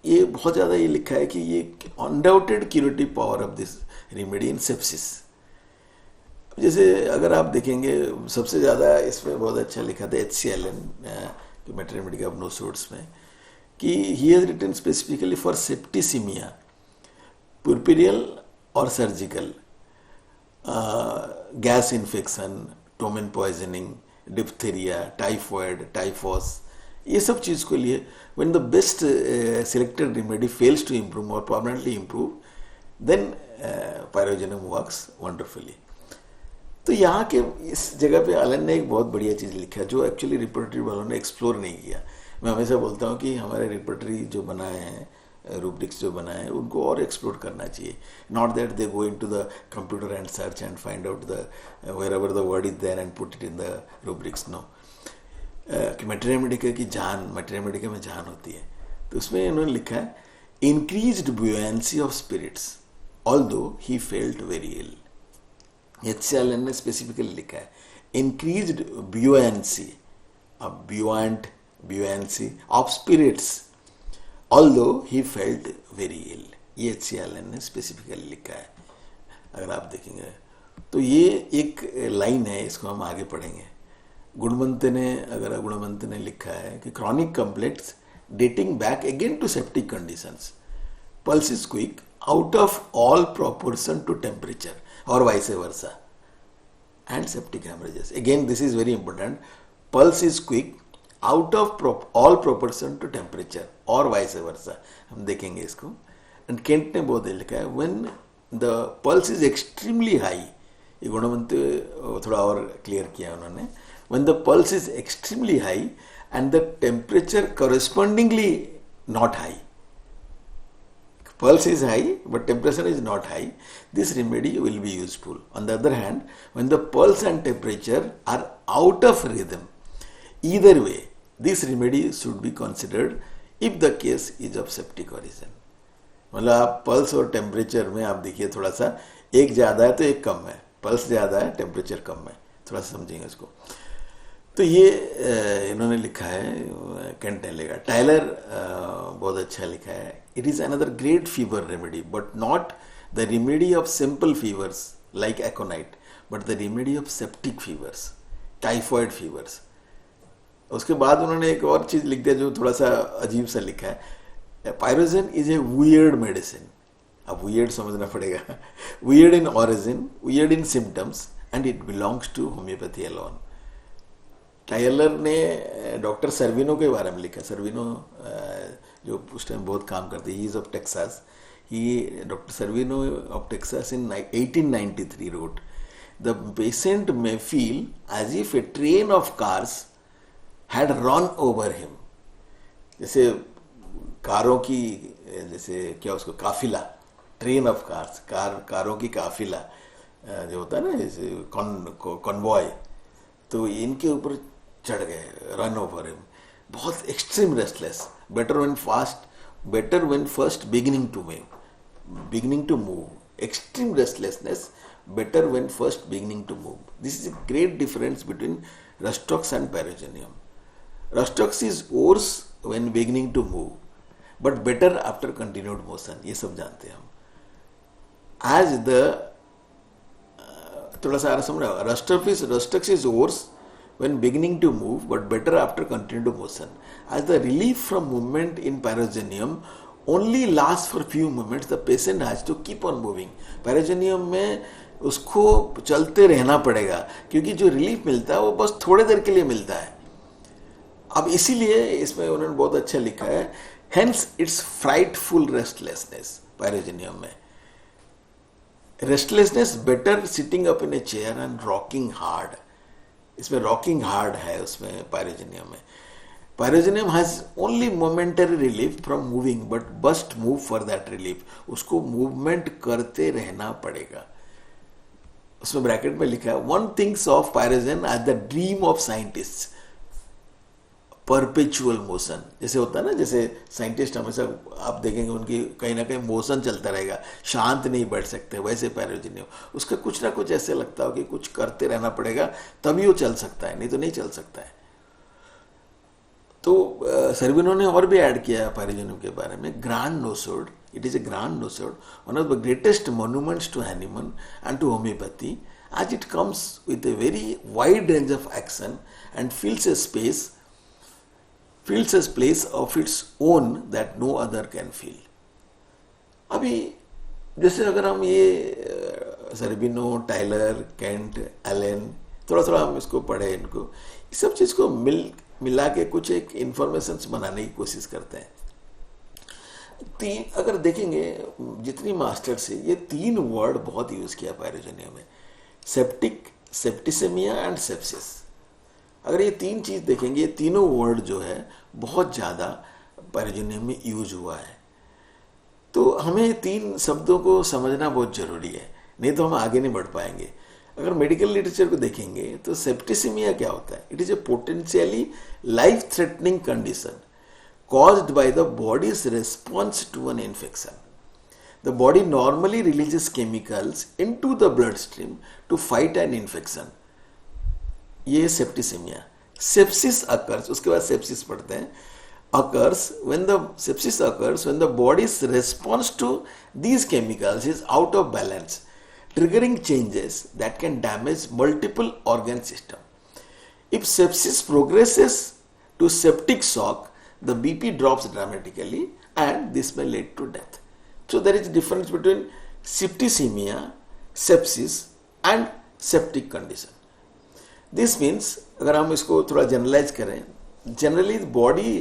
ये बहुत ज़्यादा ये लिखा है कि ये undoubted curative power of this remedy in sepsis. जैसे अगर आप देखेंगे, सबसे ज़्यादा इसमें बहुत अच्छा लिखा था HCLN मैटरनिटी ऑफ नोट्स में, कि he has written specifically for septicaemia, puerperal और surgical, gas infection, ptomaine poisoning, diphtheria, typhoid, typhus, ये सब चीज़ के लिए when the best selected remedy fails to improve और permanently improve, then pyrogenium works wonderfully. तो यहाँ के इस जगह पे एलन ने एक बहुत बढ़िया चीज़ लिखा, जो एक्चुअली रिपोर्टरी वालों ने एक्सप्लोर नहीं किया। मैं हमेशा बोलता हूँ कि हमारे रिपोर्टरी जो बनाए हैं, रूब्रिक्स जो बनाए हैं, उनको और एक्सप्लोर करना चाहिए। Not that they go into the computer and search and find out the wherever the word is there and put it in the rubrics. No, कि मैटेरिया मेडिका की जान, मैटेरिया मेडिका में जान होती है। तो उसमें इन्होंने लिखा है, increased buoyancy of spirits although he felt very ill. HCLN ने स्पेसिफिकली लिखा है इंक्रीज्ड ब्यूएंसी, अब buoyancy of spirits although he felt very ill. ये HCLN ने स्पेसिफिकली लिखा है। अगर आप देखेंगे तो ये एक लाइन है, इसको हम आगे पढ़ेंगे। गुणवंत ने लिखा है कि chronic complex dating back again to septic conditions, pulse is quick out of all proportion to temperature और vice versa, and septic haemorrhages. Again this is very important, pulse is quick out of all proportion to temperature और vice versa. हम देखेंगे इसको। And Kent ने बहुत लिखा है, when the pulse is extremely high, ये गुणवंत थोड़ा और क्लियर किया उन्होंने, when the pulse is extremely high and the temperature correspondingly not high. Pulse is high but temperature is not high. This remedy will be useful. On the other hand, when the pulse and temperature are out of rhythm, either way, this remedy should be considered if the case is of septic origin. मतलब आप pulse और temperature में आप देखिए, थोड़ा सा एक ज़्यादा है तो एक कम है, पल्स ज़्यादा है टेम्परेचर कम है, थोड़ा सा समझेंगे इसको। तो ये इन्होंने लिखा है, केंट ने लिखा। टाइलर बहुत अच्छा लिखा है, it is another great fever remedy but not the remedy of simple fevers like aconite, but the remedy of septic fevers, typhoid fevers. उसके बाद उन्होंने एक और चीज़ लिख दिया जो थोड़ा सा अजीब सा लिखा है, pyrogen is a weird medicine. अब वियर्ड समझना पड़ेगा, weird in origin, weird in symptoms, and it belongs to homeopathy alone. Tyler ने डॉक्टर सर्विनो के बारे में लिखा। सर्विनो जो उस टाइम बहुत काम करते, he is of Texas. He doctor Servino of Texas in 1893 wrote, the patient may feel as if a train of cars had run over him. जैसे कारों की, जैसे क्या उसको काफिला, ट्रेन ऑफ कार्स, कारों की काफिला जो होता है ना, जैसे कॉन्वॉय, तो इनके ऊपर चढ़ गए, रन ओवर हिम। बहुत extreme restless, better when first beginning to move, extreme restlessness, better when first beginning to move. This is a great difference between Rustox and Paragenium. Rustox is worse when beginning to move, but better after continued motion. ये सब जानते हैं हम. as the थोड़ा सा समझ रहे हो, Rhus tox is ores when beginning to move but better after continuing to motion, as the relief from movement in pyrogenium only lasts for few moments, the patient has to keep on moving. पैरोजेनियम में उसको चलते रहना पड़ेगा क्योंकि जो relief मिलता है वो बस थोड़े देर के लिए मिलता है. अब इसीलिए इसमें उन्होंने बहुत अच्छा लिखा है, hence it's frightful restlessness pyrogenium में. Restlessness better sitting up in a chair and rocking hard. इसमें रॉकिंग हार्ड है उसमें पायरोजेनियम में. Pyrogenium has only momentary relief from moving but must move for that relief. उसको movement करते रहना पड़ेगा. उसमें ब्रैकेट में लिखा है, one things of pyrogen as the dream of scientist, perpetual motion. जैसे होता है ना, जैसे साइंटिस्ट हमेशा आप देखेंगे उनकी कहीं ना कहीं मोशन चलता रहेगा, शांत नहीं बैठ सकते, वैसे पैरोजेनियम उसका कुछ ना कुछ ऐसे लगता हो कि कुछ करते रहना पड़ेगा तभी वो चल सकता है, नहीं तो नहीं चल सकता है. तो सर्विनो ने और भी ऐड किया है पैरोजेनियम के बारे में, grand nosode. It is a grand nosode, one of the greatest monuments to Hahnemann and to homeopathy, as it comes with a very wide range of action and fills a place of its own that no other can fill. अभी जैसे अगर हम ये सर्बिनो, Tyler, Kent, Elon, थोड़ा थोड़ा हम इसको पढ़े, इनको इस सब चीज को मिला के कुछ एक इंफॉर्मेशन बनाने की कोशिश करते हैं. अगर देखेंगे जितनी मास्टर्स है, ये 3 वर्ड बहुत यूज किया पैरोजेनियम में, सेप्टिक, सेप्टिसेमिया एंड सेप्सिस. अगर ये 3 चीज देखेंगे, ये तीनों वर्ड जो है बहुत ज्यादा पैरोजेनियम में यूज हुआ है. तो हमें 3 शब्दों को समझना बहुत जरूरी है, नहीं तो हम आगे नहीं बढ़ पाएंगे. अगर मेडिकल लिटरेचर को देखेंगे तो सेप्टिसेमिया क्या होता है? It is A potentially life threatening condition caused by the body's response to an infection. The body normally releases chemicals into the bloodstream to fight an infection. ये सेप्टिसेमिया. सेप्सिस occurs, उसके बाद sepsis पढ़ते हैं, occurs when the sepsis occurs when the body's response to these chemicals is out of balance, triggering changes that can damage multiple organ system. If sepsis progresses to septic shock, the BP drops dramatically and this may lead to death. So there is a difference between septicemia, sepsis and septic condition. This means अगर हम इसको थोड़ा generalise करें, generally the body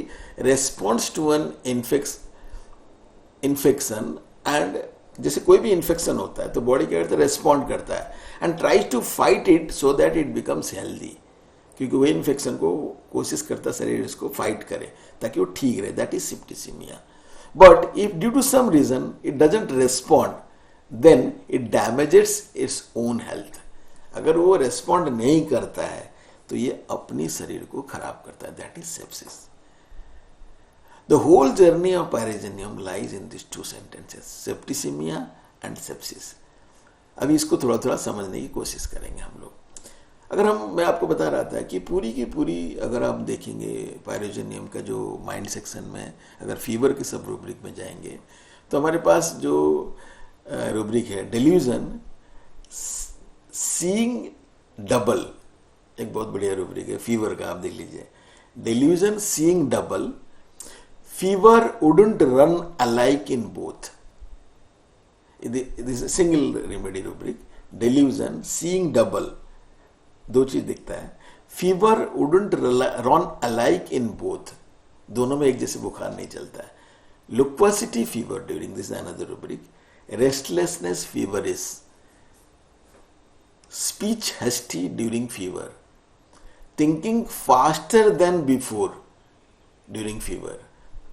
responds to an infection and जैसे कोई भी infection होता है तो बॉडी क्या करता है? रेस्पॉन्ड करता है and tries to fight it so that it becomes healthy. क्योंकि वही इन्फेक्शन को कोशिश करता शरीर इसको फाइट करे ताकि वो ठीक रहे. That is septicaemia. But if due to some reason it doesn't respond, then it damages its own health. अगर वो रेस्पॉन्ड नहीं करता है तो ये अपनी शरीर को खराब करता है. That is sepsis. The whole journey of pyrogenium lies in this 2 sentences, septicaemia and sepsis. अभी इसको थोड़ा थोड़ा समझने की कोशिश करेंगे हम लोग. अगर मैं आपको बता रहा था कि पूरी की पूरी अगर आप देखेंगे पैरोजेनियम का जो माइंड सेक्शन में, अगर फीवर के सब रूब्रिक में जाएंगे तो हमारे पास जो रूब्रिक है डेल्यूजन, सीइंग डबल, एक बहुत बढ़िया रूब्रिक है फीवर का, आप देख लीजिए. Delusion, seeing double, fever wouldn't run alike in both. This single remedy rubric. Delusion, seeing double, 2 चीज दिखता है. Fever wouldn't run alike in both, दोनों में एक जैसे बुखार नहीं चलता है. Loquacity fever during this another rubric. Restlessness fever is. Speech hasty during fever. Thinking faster than before during fever.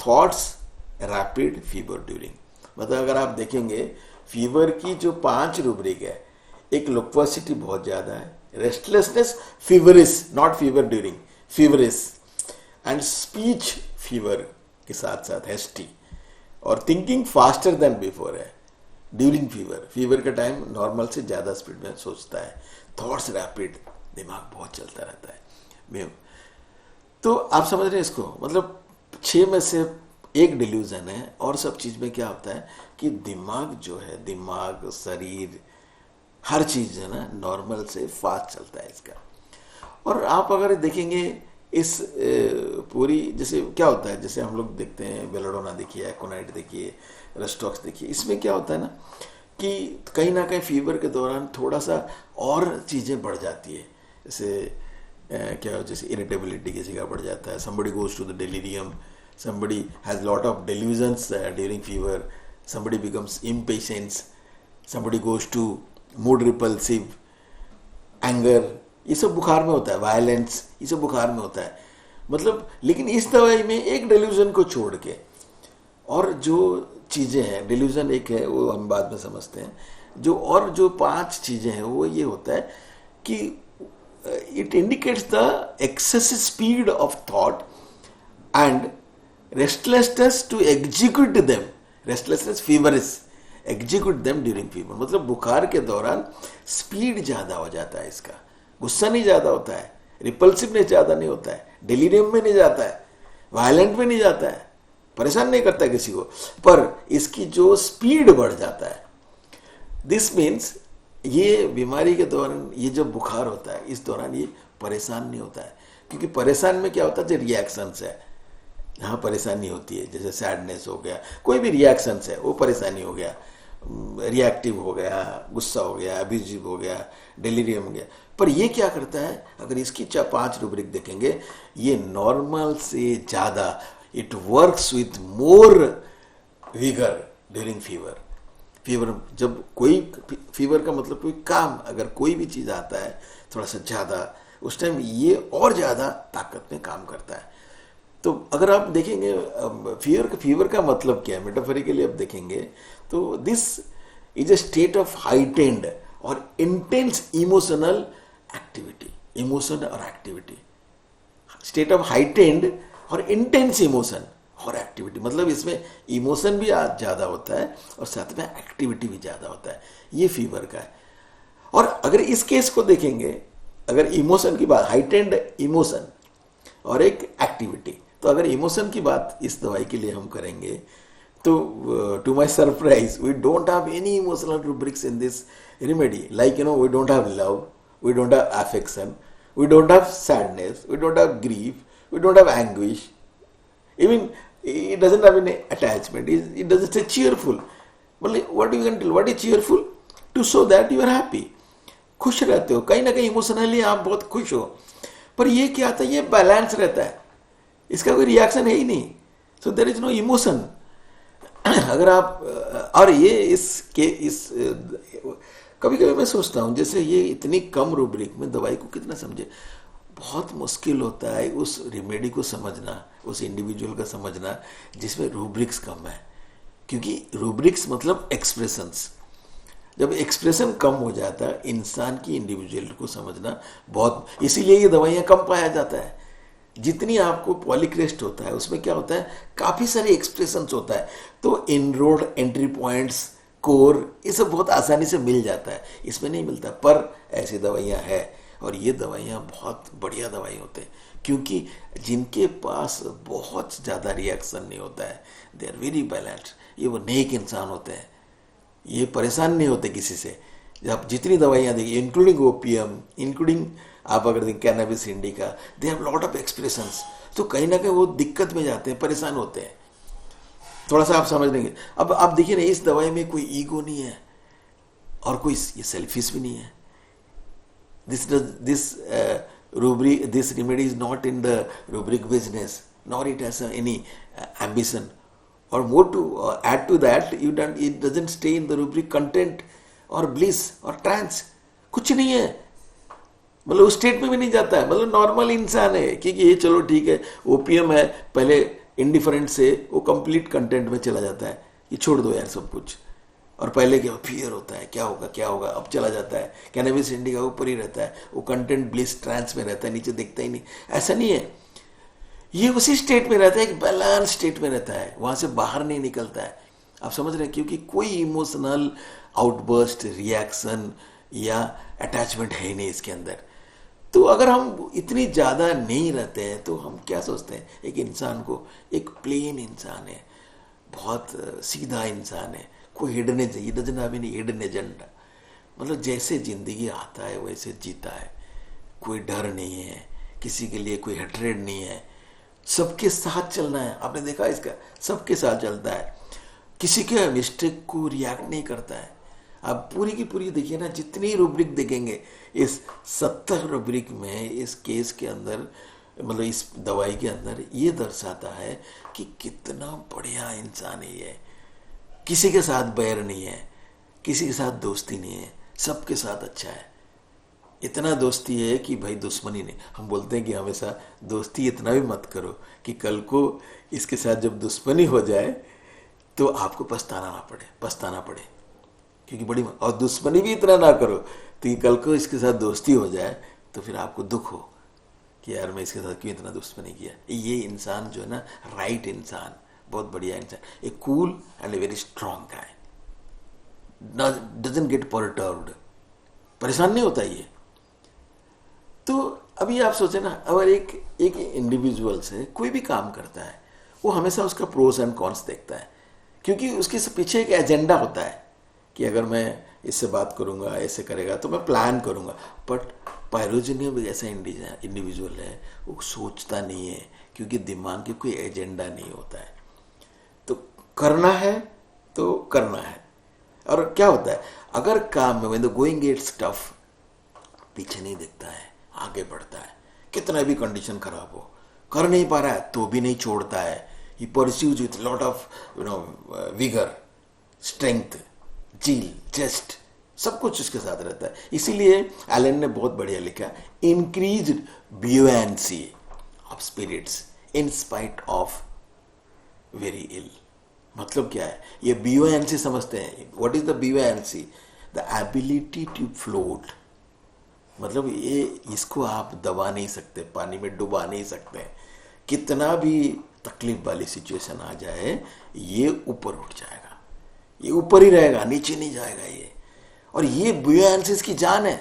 Thoughts rapid fever during. मतलब अगर आप देखेंगे फीवर की जो 5 रूब्रिक है, एक लुक्वासिटी बहुत ज्यादा है, restlessness feverish, not fever during, feverish, and speech fever के साथ साथ हेस्टी, और थिंकिंग फास्टर देन बिफोर है ड्यूरिंग फीवर. फीवर का टाइम नॉर्मल से ज्यादा स्पीड में सोचता है. थॉट्स रैपिड, दिमाग बहुत चलता रहता है. तो आप समझ रहे हैं इसको, मतलब 6 में से एक डिल्यूजन है। और सब चीज में क्या होता है कि दिमाग जो है, दिमाग, शरीर, हर चीज है ना नॉर्मल से फास्ट चलता है इसका। और आप अगर देखेंगे इस पूरी, जैसे क्या होता है, जैसे हम लोग देखते हैं बेलाडोना देखिए, एकोनाइट देखिए, रेस्टॉक्स देखिए, इसमें क्या होता है ना कि कहीं ना कहीं फीवर के दौरान थोड़ा सा और चीज़ें बढ़ जाती है। जैसे क्या हो, जैसे इरिटेबिलिटी किसी का बढ़ जाता है, somebody goes to the delirium, somebody has lot of delusions during fever, somebody becomes impatient, somebody goes to mood repulsive, anger, ये सब बुखार में होता है, वायलेंस, ये सब बुखार में होता है। मतलब लेकिन इस दवाई में एक डिल्यूजन को छोड़ के और जो चीज़ें हैं, डिल्यूजन एक है वो हम बाद में समझते हैं, जो और जो 5 चीज़ें हैं वो ये होता है कि it indicates the excessive speed of thought and restlessness to execute them, restlessness feverish execute them during fever. मतलब बुखार के दौरान स्पीड ज़्यादा हो जाता है इसका, गुस्सा नहीं ज़्यादा होता है, रिपल्सिवनेस ज़्यादा नहीं होता है, डिलीरियम में नहीं जाता है, वायलेंट में नहीं जाता है, परेशान नहीं करता किसी को, पर इसकी जो स्पीड बढ़ जाता है। दिस मीन्स ये बीमारी के दौरान ये जो बुखार होता है इस दौरान ये परेशान नहीं होता है, क्योंकि परेशान में क्या होता है, जो रिएक्शंस है, यहाँ परेशानी होती है, जैसे सैडनेस हो गया, कोई भी रिएक्शंस है वो परेशानी हो गया, रिएक्टिव हो गया, गुस्सा हो गया, अब्यूजिव हो गया, डिलीरियम हो गया। पर ये क्या करता है, अगर इसकी 5 रूब्रिक देखेंगे, ये नॉर्मल से ज़्यादा, it works with more vigour during fever. Fever जब कोई, फीवर का मतलब कोई काम, अगर कोई भी चीज़ आता है थोड़ा सा ज़्यादा, उस टाइम ये और ज़्यादा ताकत में काम करता है। तो अगर आप देखेंगे फीवर का मतलब क्या है, मेटाफोरिकली आप देखेंगे तो this is a state of heightened और इंटेंस इमोशनल एक्टिविटी, इमोशन और एक्टिविटी, स्टेट ऑफ हाइटेंड और इंटेंस इमोशन और एक्टिविटी, मतलब इसमें इमोशन भी ज़्यादा होता है और साथ में एक्टिविटी भी ज़्यादा होता है, ये फीवर का है। और अगर इस केस को देखेंगे, अगर इमोशन की बात, हाइटेंड इमोशन और एक एक्टिविटी, तो अगर इमोशन की बात इस दवाई के लिए हम करेंगे तो to my surprise we don't have any emotional rubrics in this remedy, like we don't have love, we don't have affection, we don't have sadness, we don't have grief, we don't have anguish, even it doesn't have any attachment, it doesn't say cheerful. What you can tell, what is cheerful? To show that you are happy, खुश रहते हो, कहीं ना कहीं emotionally आप बहुत खुश हो। पर ये क्या आता है, ये बैलेंस रहता है, इसका कोई रिएक्शन है ही नहीं, so there is no emotion. अगर आप और ये इस कभी कभी मैं सोचता हूँ, जैसे ये इतनी कम रूब्रिक में दवाई को कितना समझे, बहुत मुश्किल होता है उस रेमेडी को समझना, उस इंडिविजुअल का समझना जिसमें रूब्रिक्स कम है, क्योंकि रूब्रिक्स मतलब एक्सप्रेशंस, जब एक्सप्रेशन कम हो जाता है इंसान की इंडिविजुअल को समझना बहुत, इसीलिए ये दवाइयाँ कम पाया जाता है। जितनी आपको पॉलीक्रेस्ट होता है उसमें क्या होता है, काफ़ी सारे एक्सप्रेशंस होता है, तो इनरोड, एंट्री पॉइंट्स, कोर, ये सब बहुत आसानी से मिल जाता है, इसमें नहीं मिलता। पर ऐसी दवाइयाँ हैं और ये दवाइयाँ बहुत बढ़िया दवाई होते हैं, क्योंकि जिनके पास बहुत ज़्यादा रिएक्शन नहीं होता है, दे आर वेरी बैलेंस्ड, ये वो नेक इंसान होते हैं, ये परेशान नहीं होते किसी से। आप जितनी दवाइयाँ देखिए, इंक्लूडिंग ओपीएम, इंक्लूडिंग आप अगर देखें cannabis indica, they have lot of expressions, तो कहीं ना कहीं वो दिक्कत में जाते हैं, परेशान होते हैं। थोड़ा सा आप समझ लेंगे। अब आप देखिए ना, इस दवाई में कोई ईगो नहीं है और कोई ये सेल्फिश भी नहीं है। This remedy is not in the rubric business, nor it has any ambition. Or more to add to that, it doesn't stay in the rubric content or bliss or trance. कुछ नहीं है, मतलब उस state में भी नहीं जाता है, मतलब नॉर्मल इंसान है। क्योंकि ये चलो ठीक है, ओपीएम है, पहले इंडिफरेंट से वो कंप्लीट कंटेंट में चला जाता है, ये छोड़ दो यार सब कुछ, और पहले क्या फियर होता है, क्या होगा क्या होगा, अब चला जाता है। कैनबिस इंडिका ऊपर ही रहता है, वो कंटेंट ब्लिस ट्रांस में रहता है, नीचे दिखता ही नहीं। ऐसा नहीं है, ये उसी स्टेट में रहता है, एक बैलेंस स्टेट में रहता है, वहां से बाहर नहीं निकलता है। आप समझ रहे हैं, क्योंकि कोई इमोशनल आउटबर्स्ट, रिएक्शन या अटैचमेंट है ही नहीं इसके अंदर। तो अगर हम इतनी ज़्यादा नहीं रहते हैं तो हम क्या सोचते हैं, एक इंसान को, एक प्लेन इंसान है, बहुत सीधा इंसान है, कोई hidden agenda, doesn't have any hidden agenda, मतलब जैसे जिंदगी आता है वैसे जीता है, कोई डर नहीं है, किसी के लिए कोई हेट्रेड नहीं है, सबके साथ चलना है। आपने देखा इसका, सबके साथ चलता है, किसी के मिस्टेक को रिएक्ट नहीं करता है। आप पूरी की पूरी देखिए ना, जितनी रूब्रिक देखेंगे इस 70 रूब्रिक में, इस केस के अंदर, मतलब इस दवाई के अंदर, ये दर्शाता है कि कितना बढ़िया इंसान है ये। किसी के साथ बैर नहीं है, किसी के साथ दोस्ती नहीं है, सबके साथ अच्छा है। इतना दोस्ती है कि भाई दुश्मनी नहीं। हम बोलते हैं कि हमेशा दोस्ती इतना भी मत करो कि कल को इसके साथ जब दुश्मनी हो जाए तो आपको पछताना पड़े, क्योंकि बड़ी, और दुश्मनी भी इतना ना करो तो कल को इसके साथ दोस्ती हो जाए तो फिर आपको दुख हो कि यार मैं इसके साथ क्यों इतना दुश्मनी किया। ये इंसान जो है ना, राइट इंसान, बहुत बढ़िया इंसान, ए cool and a very strong guy, doesn't get perturbed, परेशान नहीं होता ये। तो अभी आप सोचें ना, अगर एक इंडिविजुअल से कोई भी काम करता है, वो हमेशा उसका प्रोस एंड कॉन्स देखता है, क्योंकि उसके पीछे एक एजेंडा होता है कि अगर मैं इससे बात करूंगा, ऐसे करेगा तो मैं प्लान करूंगा। बट पायरोजेनियम ऐसा इंडिविजुअल है, वो सोचता नहीं है, क्योंकि दिमाग के कोई एजेंडा नहीं होता है। तो करना है तो करना है। और क्या होता है, अगर काम में, when the going gets tough, पीछे नहीं देखता है, आगे बढ़ता है, कितना भी कंडीशन खराब हो, कर नहीं पा रहा है तो भी नहीं छोड़ता है। He pursues with lot of vigour, strength, zeal, zest, सब कुछ उसके साथ रहता है। इसीलिए एलन ने बहुत बढ़िया लिखा, increased buoyancy of spirits in spite of very ill. मतलब क्या है, ये ब्यूएंसी समझते हैं। What is the buoyancy? The ability to float. मतलब ये, इसको आप दबा नहीं सकते, पानी में डुबा नहीं सकते। कितना भी तकलीफ वाली सिचुएशन आ जाए, ये ऊपर उठ जाएगा, ये ऊपर ही रहेगा, नीचे नहीं जाएगा ये। और ये ब्यूएंसी की जान है।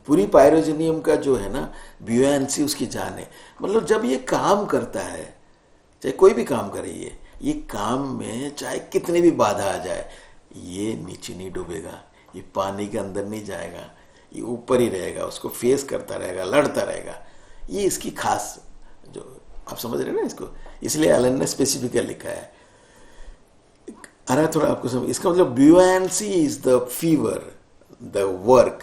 पूरी पायरोजेनियम का जो है ना, ब्यूएंसी उसकी जान है। मतलब जब ये काम करता है, चाहे कोई भी काम करे, ये काम में चाहे कितनी भी बाधा आ जाए, ये नीचे नहीं डूबेगा, ये पानी के अंदर नहीं जाएगा, ये ऊपर ही रहेगा, उसको फेस करता रहेगा, लड़ता रहेगा। ये इसकी खास, जो आप समझ रहे हैं ना इसको, इसलिए एलन ने स्पेसिफिकली लिखा है। आ रहा है थोड़ा आपको समझ? इसका मतलब buoyancy is the fever, the work,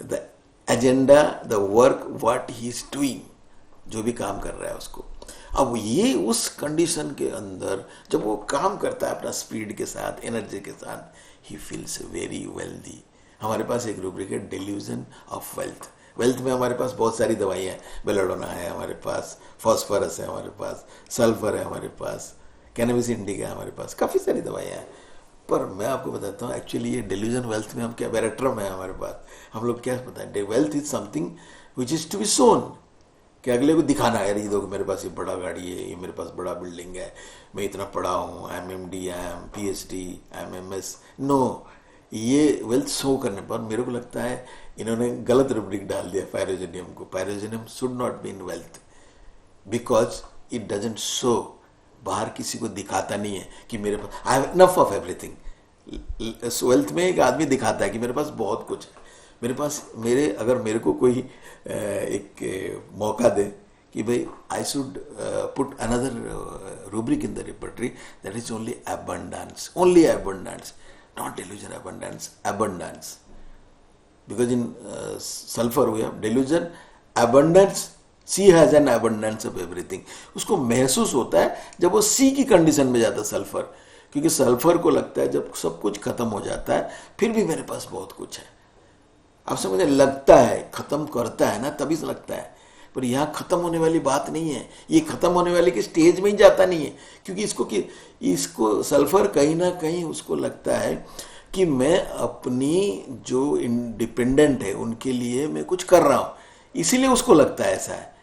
the agenda, the work what he is doing, जो भी काम कर रहा है उसको। अब ये उस कंडीशन के अंदर जब वो काम करता है अपना स्पीड के साथ, एनर्जी के साथ, ही फील्स वेरी वेल्दी। हमारे पास एक रूब्रिक है, डिल्यूजन ऑफ वेल्थ। वेल्थ में हमारे पास बहुत सारी दवाइयाँ हैं, बेलाडोना है हमारे पास, फॉस्फोरस है हमारे पास, सल्फर है हमारे पास, कैनबिस इंडिका है हमारे पास, काफ़ी सारी दवाइयाँ हैं। पर मैं आपको बताता हूँ, एक्चुअली ये डिल्यूजन वेल्थ में हम क्या, वेरेट्रम है हमारे पास। हम लोग क्या पता है, wealth is something which is to be shown, कि अगले को दिखाना है, ये देखो मेरे पास ये बड़ा गाड़ी है, ये मेरे पास बड़ा बिल्डिंग है, मैं इतना पढ़ा हूँ, I am MD, I am PhD, I am MS। No, ये वेल्थ शो करने पर मेरे को लगता है इन्होंने गलत रूब्रिक डाल दिया पायरोजेनियम को। Pyrogenium should not be in wealth, because it doesn't show, बाहर किसी को दिखाता नहीं है कि मेरे पास I have enough of everything. Wealth में एक आदमी दिखाता है कि मेरे पास बहुत कुछ है, मेरे पास, अगर मेरे को कोई एक मौका दे कि भाई I should put another rubric in the repertory, that is only abundance, not delusion, abundance. Because in sulfur we have delusion, abundance, C has an abundance of everything. उसको महसूस होता है जब वो C की कंडीशन में जाता है सल्फर, क्योंकि सल्फर को लगता है जब सब कुछ खत्म हो जाता है फिर भी मेरे पास बहुत कुछ है। आप समझे, लगता है, खत्म करता है ना तभी से लगता है, पर यहाँ खत्म होने वाली बात नहीं है, ये खत्म होने वाली के स्टेज में ही जाता नहीं है, क्योंकि इसको सल्फर कहीं ना कहीं उसको लगता है कि मैं अपनी जो इंडिपेंडेंट है उनके लिए मैं कुछ कर रहा हूँ, इसीलिए उसको लगता है ऐसा है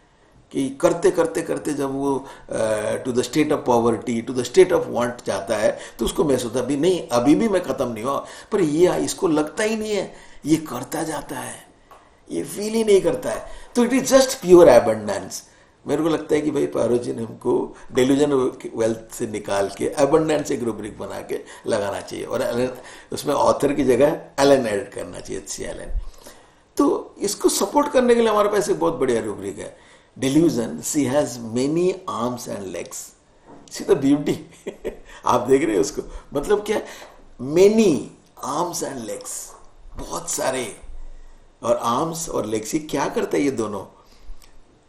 कि करते करते करते जब वो to the state of poverty, to the state of want जाता है तो उसको महसूस होता है अभी भी मैं खत्म नहीं हुआ। पर ये इसको लगता ही नहीं है, ये करता जाता है, ये फील ही नहीं करता है। तो it is just pure abundance. मेरे को लगता है कि भाई पारो जी ने हमको डेल्यूजन वेल्थ से निकाल के एबंडेंस एक रूब्रिक बना के लगाना चाहिए, और उसमें ऑथर की जगह एलन ऐड करना चाहिए, एच.सी. एलन। तो इसको सपोर्ट करने के लिए हमारे पास एक बहुत बढ़िया रूब्रिक है, delusion she has many arms and legs. See the beauty आप देख रहे हो उसको, मतलब क्या, मेनी आर्म्स एंड लेग्स, बहुत सारे। और आर्म्स और लेग्स, ये क्या करता है,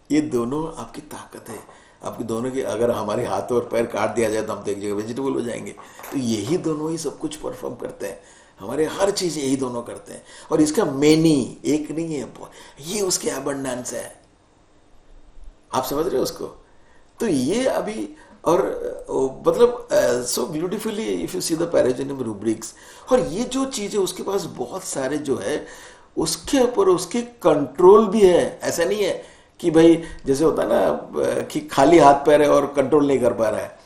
ये दोनों आपकी ताकत है, आपकी दोनों की। अगर हमारे हाथ और पैर काट दिया जाए तो हम तो एक जगह वेजिटेबल हो जाएंगे। तो यही दोनों ही सब कुछ परफॉर्म करते हैं, हमारे हर चीज यही दोनों करते हैं। और इसका मेनी, एक नहीं है, ये उसके अबंडेंस है। आप समझ रहे हो उसको? तो ये अभी, और मतलब so beautifully if you see the pyrogenium rubrics. और ये जो चीज है उसके पास बहुत सारे जो है उसके ऊपर उसके कंट्रोल भी है। ऐसा नहीं है कि भाई जैसे होता है ना कि खाली हाथ पैर है और कंट्रोल नहीं कर पा रहा है,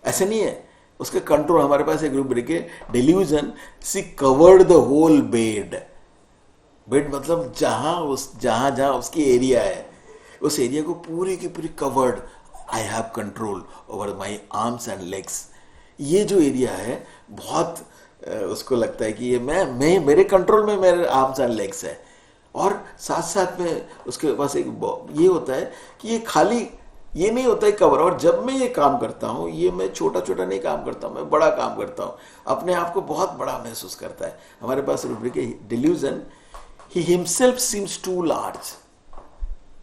ऐसा नहीं है। उसके कंट्रोल, हमारे पास एक रूब्रिक है, delusion she covered the whole bed. Bed मतलब जहां जहां उसकी एरिया है, उस एरिया को पूरी की पूरी covered. I have control over my arms and legs. ये जो एरिया है बहुत उसको लगता है कि ये मैं मेरे कंट्रोल में मेरे आर्म्स एंड लेग्स है। और साथ साथ में उसके पास एक ये होता है कि ये खाली ये नहीं होता है कवर। और जब मैं ये काम करता हूँ, ये मैं छोटा छोटा नहीं काम करता हूँ, मैं बड़ा काम करता हूँ, अपने आप को बहुत बड़ा महसूस करता है। हमारे पास रूब्रिक है delusion, he himself seems too large.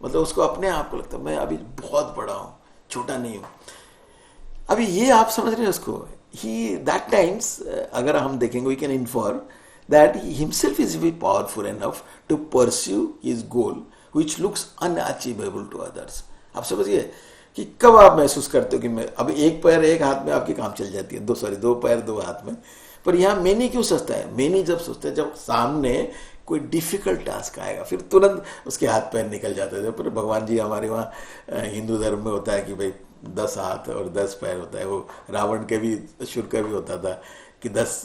मतलब उसको अपने आप को लगता है मैं अभी बहुत बड़ा हूँ, छोटा नहीं हूँ। अभी ये आप समझ रहे हैं उसको, ही दैट टाइम्स अगर हम देखेंगे we can infer that he himself is very powerful enough to pursue his goal which looks unachievable to others। आप समझिए कि कब आप महसूस करते हो कि मैं अब एक पैर एक हाथ में आपकी काम चल जाती है, दो पैर दो हाथ में। पर यहाँ मेनी क्यों सोचता है? मेनी जब सोचता है जब सामने कोई डिफिकल्ट टास्क आएगा, फिर तुरंत उसके हाथ पैर निकल जाते थे। पर भगवान जी हमारे वहाँ हिंदू धर्म में होता है कि भाई 10 हाथ और 10 पैर होता है। वो रावण के भी, शुर का भी होता था कि 10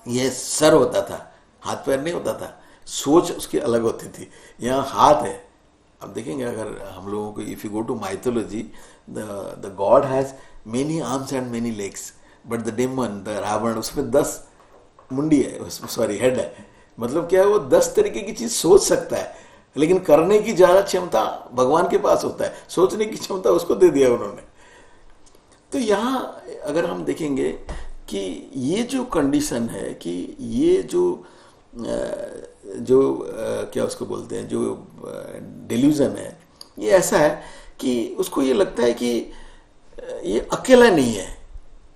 ये सर होता था, हाथ पैर नहीं होता था। सोच उसकी अलग होती थी। यहाँ हाथ है। अब देखेंगे अगर हम लोगों को, if you go to mythology, the god has many arms and many legs, but the demon, the Ravan, उसमें 10 मुंडी है, सॉरी हेड है। मतलब क्या है, वो 10 तरीके की चीज सोच सकता है, लेकिन करने की ज्यादा क्षमता भगवान के पास होता है, सोचने की क्षमता उसको दे दिया उन्होंने। तो यहाँ अगर हम देखेंगे कि ये जो कंडीशन है, कि ये जो क्या उसको बोलते हैं, जो डेल्यूजन है, ये ऐसा है कि उसको ये लगता है कि ये अकेला नहीं है,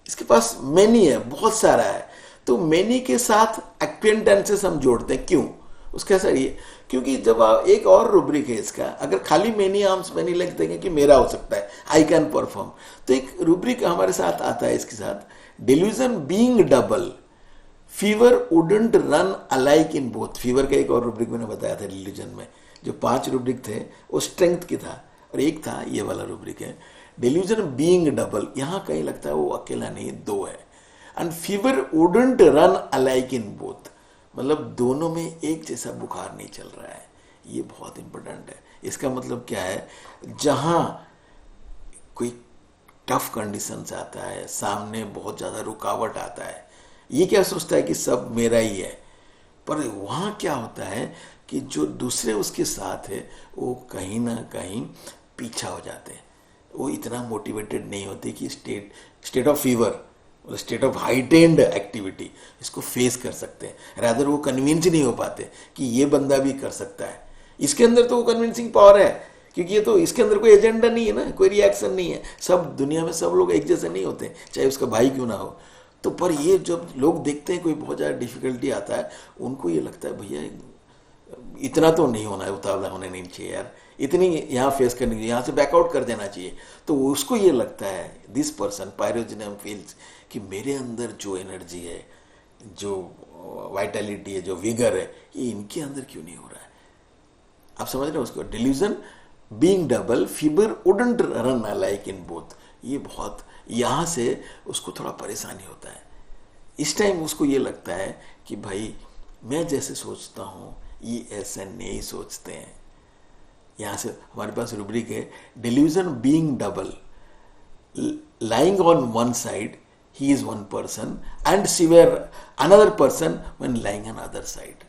इसके पास मेनी है, बहुत सारा है। तो मेनी के साथ एक्वेंटेंसेस हम जोड़ते हैं। क्यों? उसका ऐसा ये, क्योंकि जब आप, एक और रूब्रिक है इसका, अगर खाली मेनी आर्म्स मेनी लेग्स देंगे कि मेरा हो सकता है, आई कैन परफॉर्म, तो एक रूब्रिक हमारे साथ आता है इसके साथ, delusion being double, fever wouldn't run alike in both. Fever का एक और रूब्रिक मैंने बताया था डेल्यूजन में, जो 5 रूब्रिक थे वो स्ट्रेंथ की था, और एक था ये वाला रूब्रिक है डेल्यूजन बीइंग डबल। यहां कहीं लगता है वो अकेला नहीं, 2 है। And fever wouldn't run alike in both, मतलब दोनों में एक जैसा बुखार नहीं चल रहा है। ये बहुत इंपॉर्टेंट है। इसका मतलब क्या है, जहां कोई टफ कंडीशन आता है, सामने बहुत ज्यादा रुकावट आता है, ये क्या सोचता है कि सब मेरा ही है। पर वहां क्या होता है कि जो दूसरे उसके साथ है वो कहीं ना कहीं पीछा हो जाते हैं, वो इतना मोटिवेटेड नहीं होते कि state of fever, state of heightened activity इसको फेस कर सकते हैं। रादर वो कन्विंस नहीं हो पाते कि ये बंदा भी कर सकता है। इसके अंदर तो वो कन्विंसिंग पावर है, क्योंकि ये तो इसके अंदर कोई एजेंडा नहीं है ना, कोई रिएक्शन नहीं है। सब दुनिया में सब लोग एक जैसे नहीं होते, चाहे उसका भाई क्यों ना हो। तो पर ये जब लोग देखते हैं कोई बहुत ज़्यादा डिफिकल्टी आता है, उनको ये लगता है भैया इतना तो नहीं होना है, उतावला होने नहीं चाहिए यार, इतनी यहाँ फेस करनी चाहिए, यहाँ से बैकआउट कर देना चाहिए। तो उसको ये लगता है, दिस पर्सन पायरोजिनियम फील्स, कि मेरे अंदर जो एनर्जी है, जो वाइटलिटी है, जो विगर है, ये इनके अंदर क्यों नहीं हो रहा है। आप समझ रहे हो उसको? Delusion being double, fever wouldn't run alike in both. ये बहुत, यहां से उसको थोड़ा परेशानी होता है। इस टाइम उसको ये लगता है कि भाई मैं जैसे सोचता हूं ESN नहीं सोचते हैं। यहाँ से हमारे पास रूब्रिक है, delusion being double, lying on one side he is one person and severe another person when lying on other side।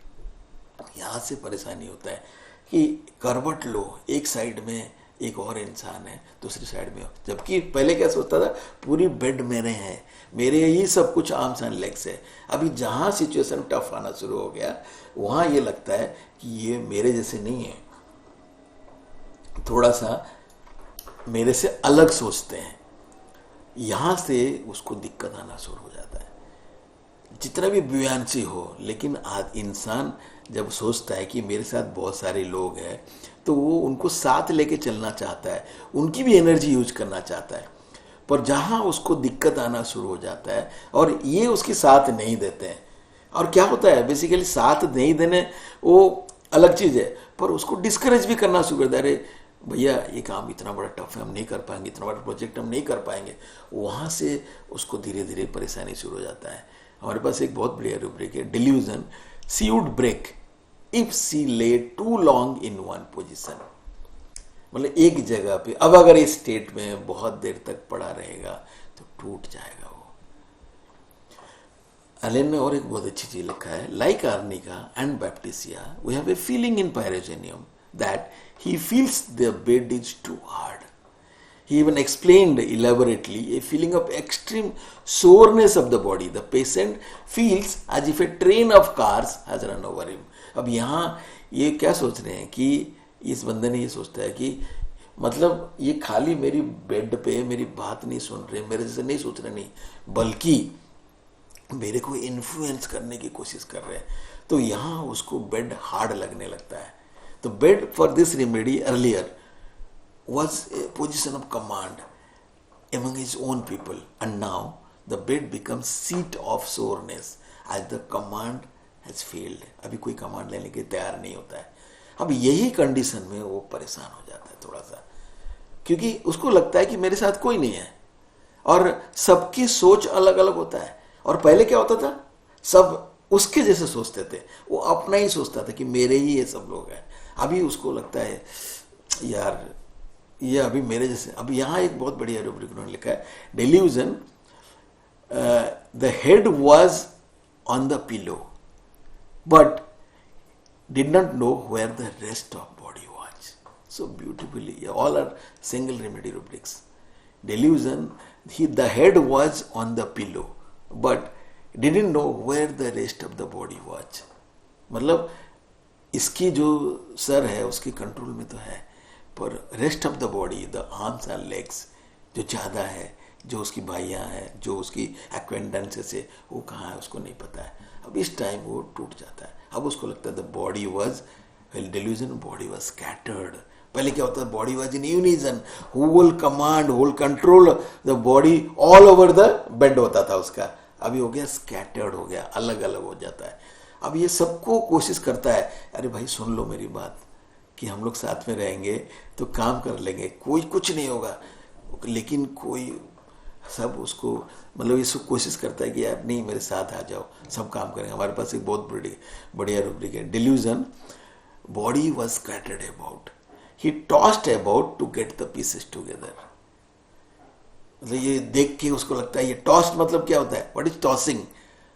यहाँ से परेशानी होता है कि करवट लो, एक साइड में एक और इंसान है, दूसरी साइड में, जबकि पहले क्या सोचता था पूरी बेड मेरे हैं, मेरे ही सब कुछ आर्म्स एंड लेग्स है। अभी जहाँ सिचुएशन टफ आना शुरू हो गया वहाँ ये लगता है कि ये मेरे जैसे नहीं है, थोड़ा सा मेरे से अलग सोचते हैं। यहाँ से उसको दिक्कत आना शुरू हो जाता है। जितना भी बुयांसी हो, लेकिन इंसान जब सोचता है कि मेरे साथ बहुत सारे लोग हैं तो वो उनको साथ लेके चलना चाहता है, उनकी भी एनर्जी यूज करना चाहता है। पर जहाँ उसको दिक्कत आना शुरू हो जाता है और ये उसकी साथ नहीं देते हैं, और क्या होता है बेसिकली साथ नहीं देने वो अलग चीज़ है, पर उसको डिस्करेज भी करना शुरू करता है, अरे भैया ये काम इतना बड़ा टफ है, हम नहीं कर पाएंगे, इतना बड़ा प्रोजेक्ट हम नहीं कर पाएंगे। वहाँ से उसको धीरे धीरे परेशानी शुरू हो जाता है। हमारे पास एक बहुत बढ़िया रूब्रिक है, delusion she would break if she lay too long in one position. मतलब एक जगह पे अब अगर इस स्टेट में बहुत देर तक पड़ा रहेगा तो टूट जाएगा वो। एलेन ने और एक बहुत अच्छी चीज लिखा है, like arnica and baptisia we have a feeling in pyrogenium that he feels the bed is too hard. He even explained elaborately a feeling of extreme soreness of the body. The patient feels as if a train of cars has run over him. अब यहाँ ये क्या सोच रहे हैं कि इस बंदे ने ये सोचता है कि मतलब ये खाली मेरी बेड पे मेरी बात नहीं सुन रहे, मेरे जैसे नहीं सोच रहे, नहीं, बल्कि मेरे को इन्फ्लुएंस करने की कोशिश कर रहे हैं। तो यहाँ उसको बेड हार्ड लगने लगता है। The bed for this remedy earlier was a position of command among his own people, and now the bed becomes seat of soreness as the command has failed. अभी कोई कमांड लेने के तैयार नहीं होता है। अब यही कंडीशन में वो परेशान हो जाता है थोड़ा सा, क्योंकि उसको लगता है कि मेरे साथ कोई नहीं है और सबकी सोच अलग अलग होता है। और पहले क्या होता था, सब उसके जैसे सोचते थे, वो अपना ही सोचता था कि मेरे ही ये सब लोग हैं। अभी उसको लगता है यार ये अभी मेरे जैसे। अब यहाँ एक बहुत बढ़िया रूब्रिक उन्होंने लिखा है, delusion the head was on the pillow but did not know where the rest of body was. So beautifully all are single remedy rubrics. Delusion the head was on the pillow but didn't know where the rest of the body was. मतलब इसकी जो sir है उसके control में तो है, पर rest of the body, the arms and legs जो ज़्यादा है, जो उसकी बाहियाँ हैं, जो उसकी एक्वेंडेंसेस है, वो कहाँ है उसको नहीं पता है। अब इस टाइम वो टूट जाता है। अब उसको लगता है the body was delusion, body was scattered. पहले क्या होता है, body was in unison, who will command, who will control the body all over the bed होता था उसका। अभी हो गया स्कैटर्ड, हो गया अलग अलग हो जाता है। अब ये सबको कोशिश करता है, अरे भाई सुन लो मेरी बात, कि हम लोग साथ में रहेंगे तो काम कर लेंगे, कोई कुछ नहीं होगा, लेकिन कोई सब उसको मतलब ये सब कोशिश करता है कि यार नहीं मेरे साथ आ जाओ, सब काम करेंगे। हमारे पास एक बहुत बढ़िया रूब्रिक है, delusion body was scattered about, he tossed about to get the pieces together. मतलब ये देख के उसको लगता है, ये टॉस्ट मतलब क्या होता है, what is tossing,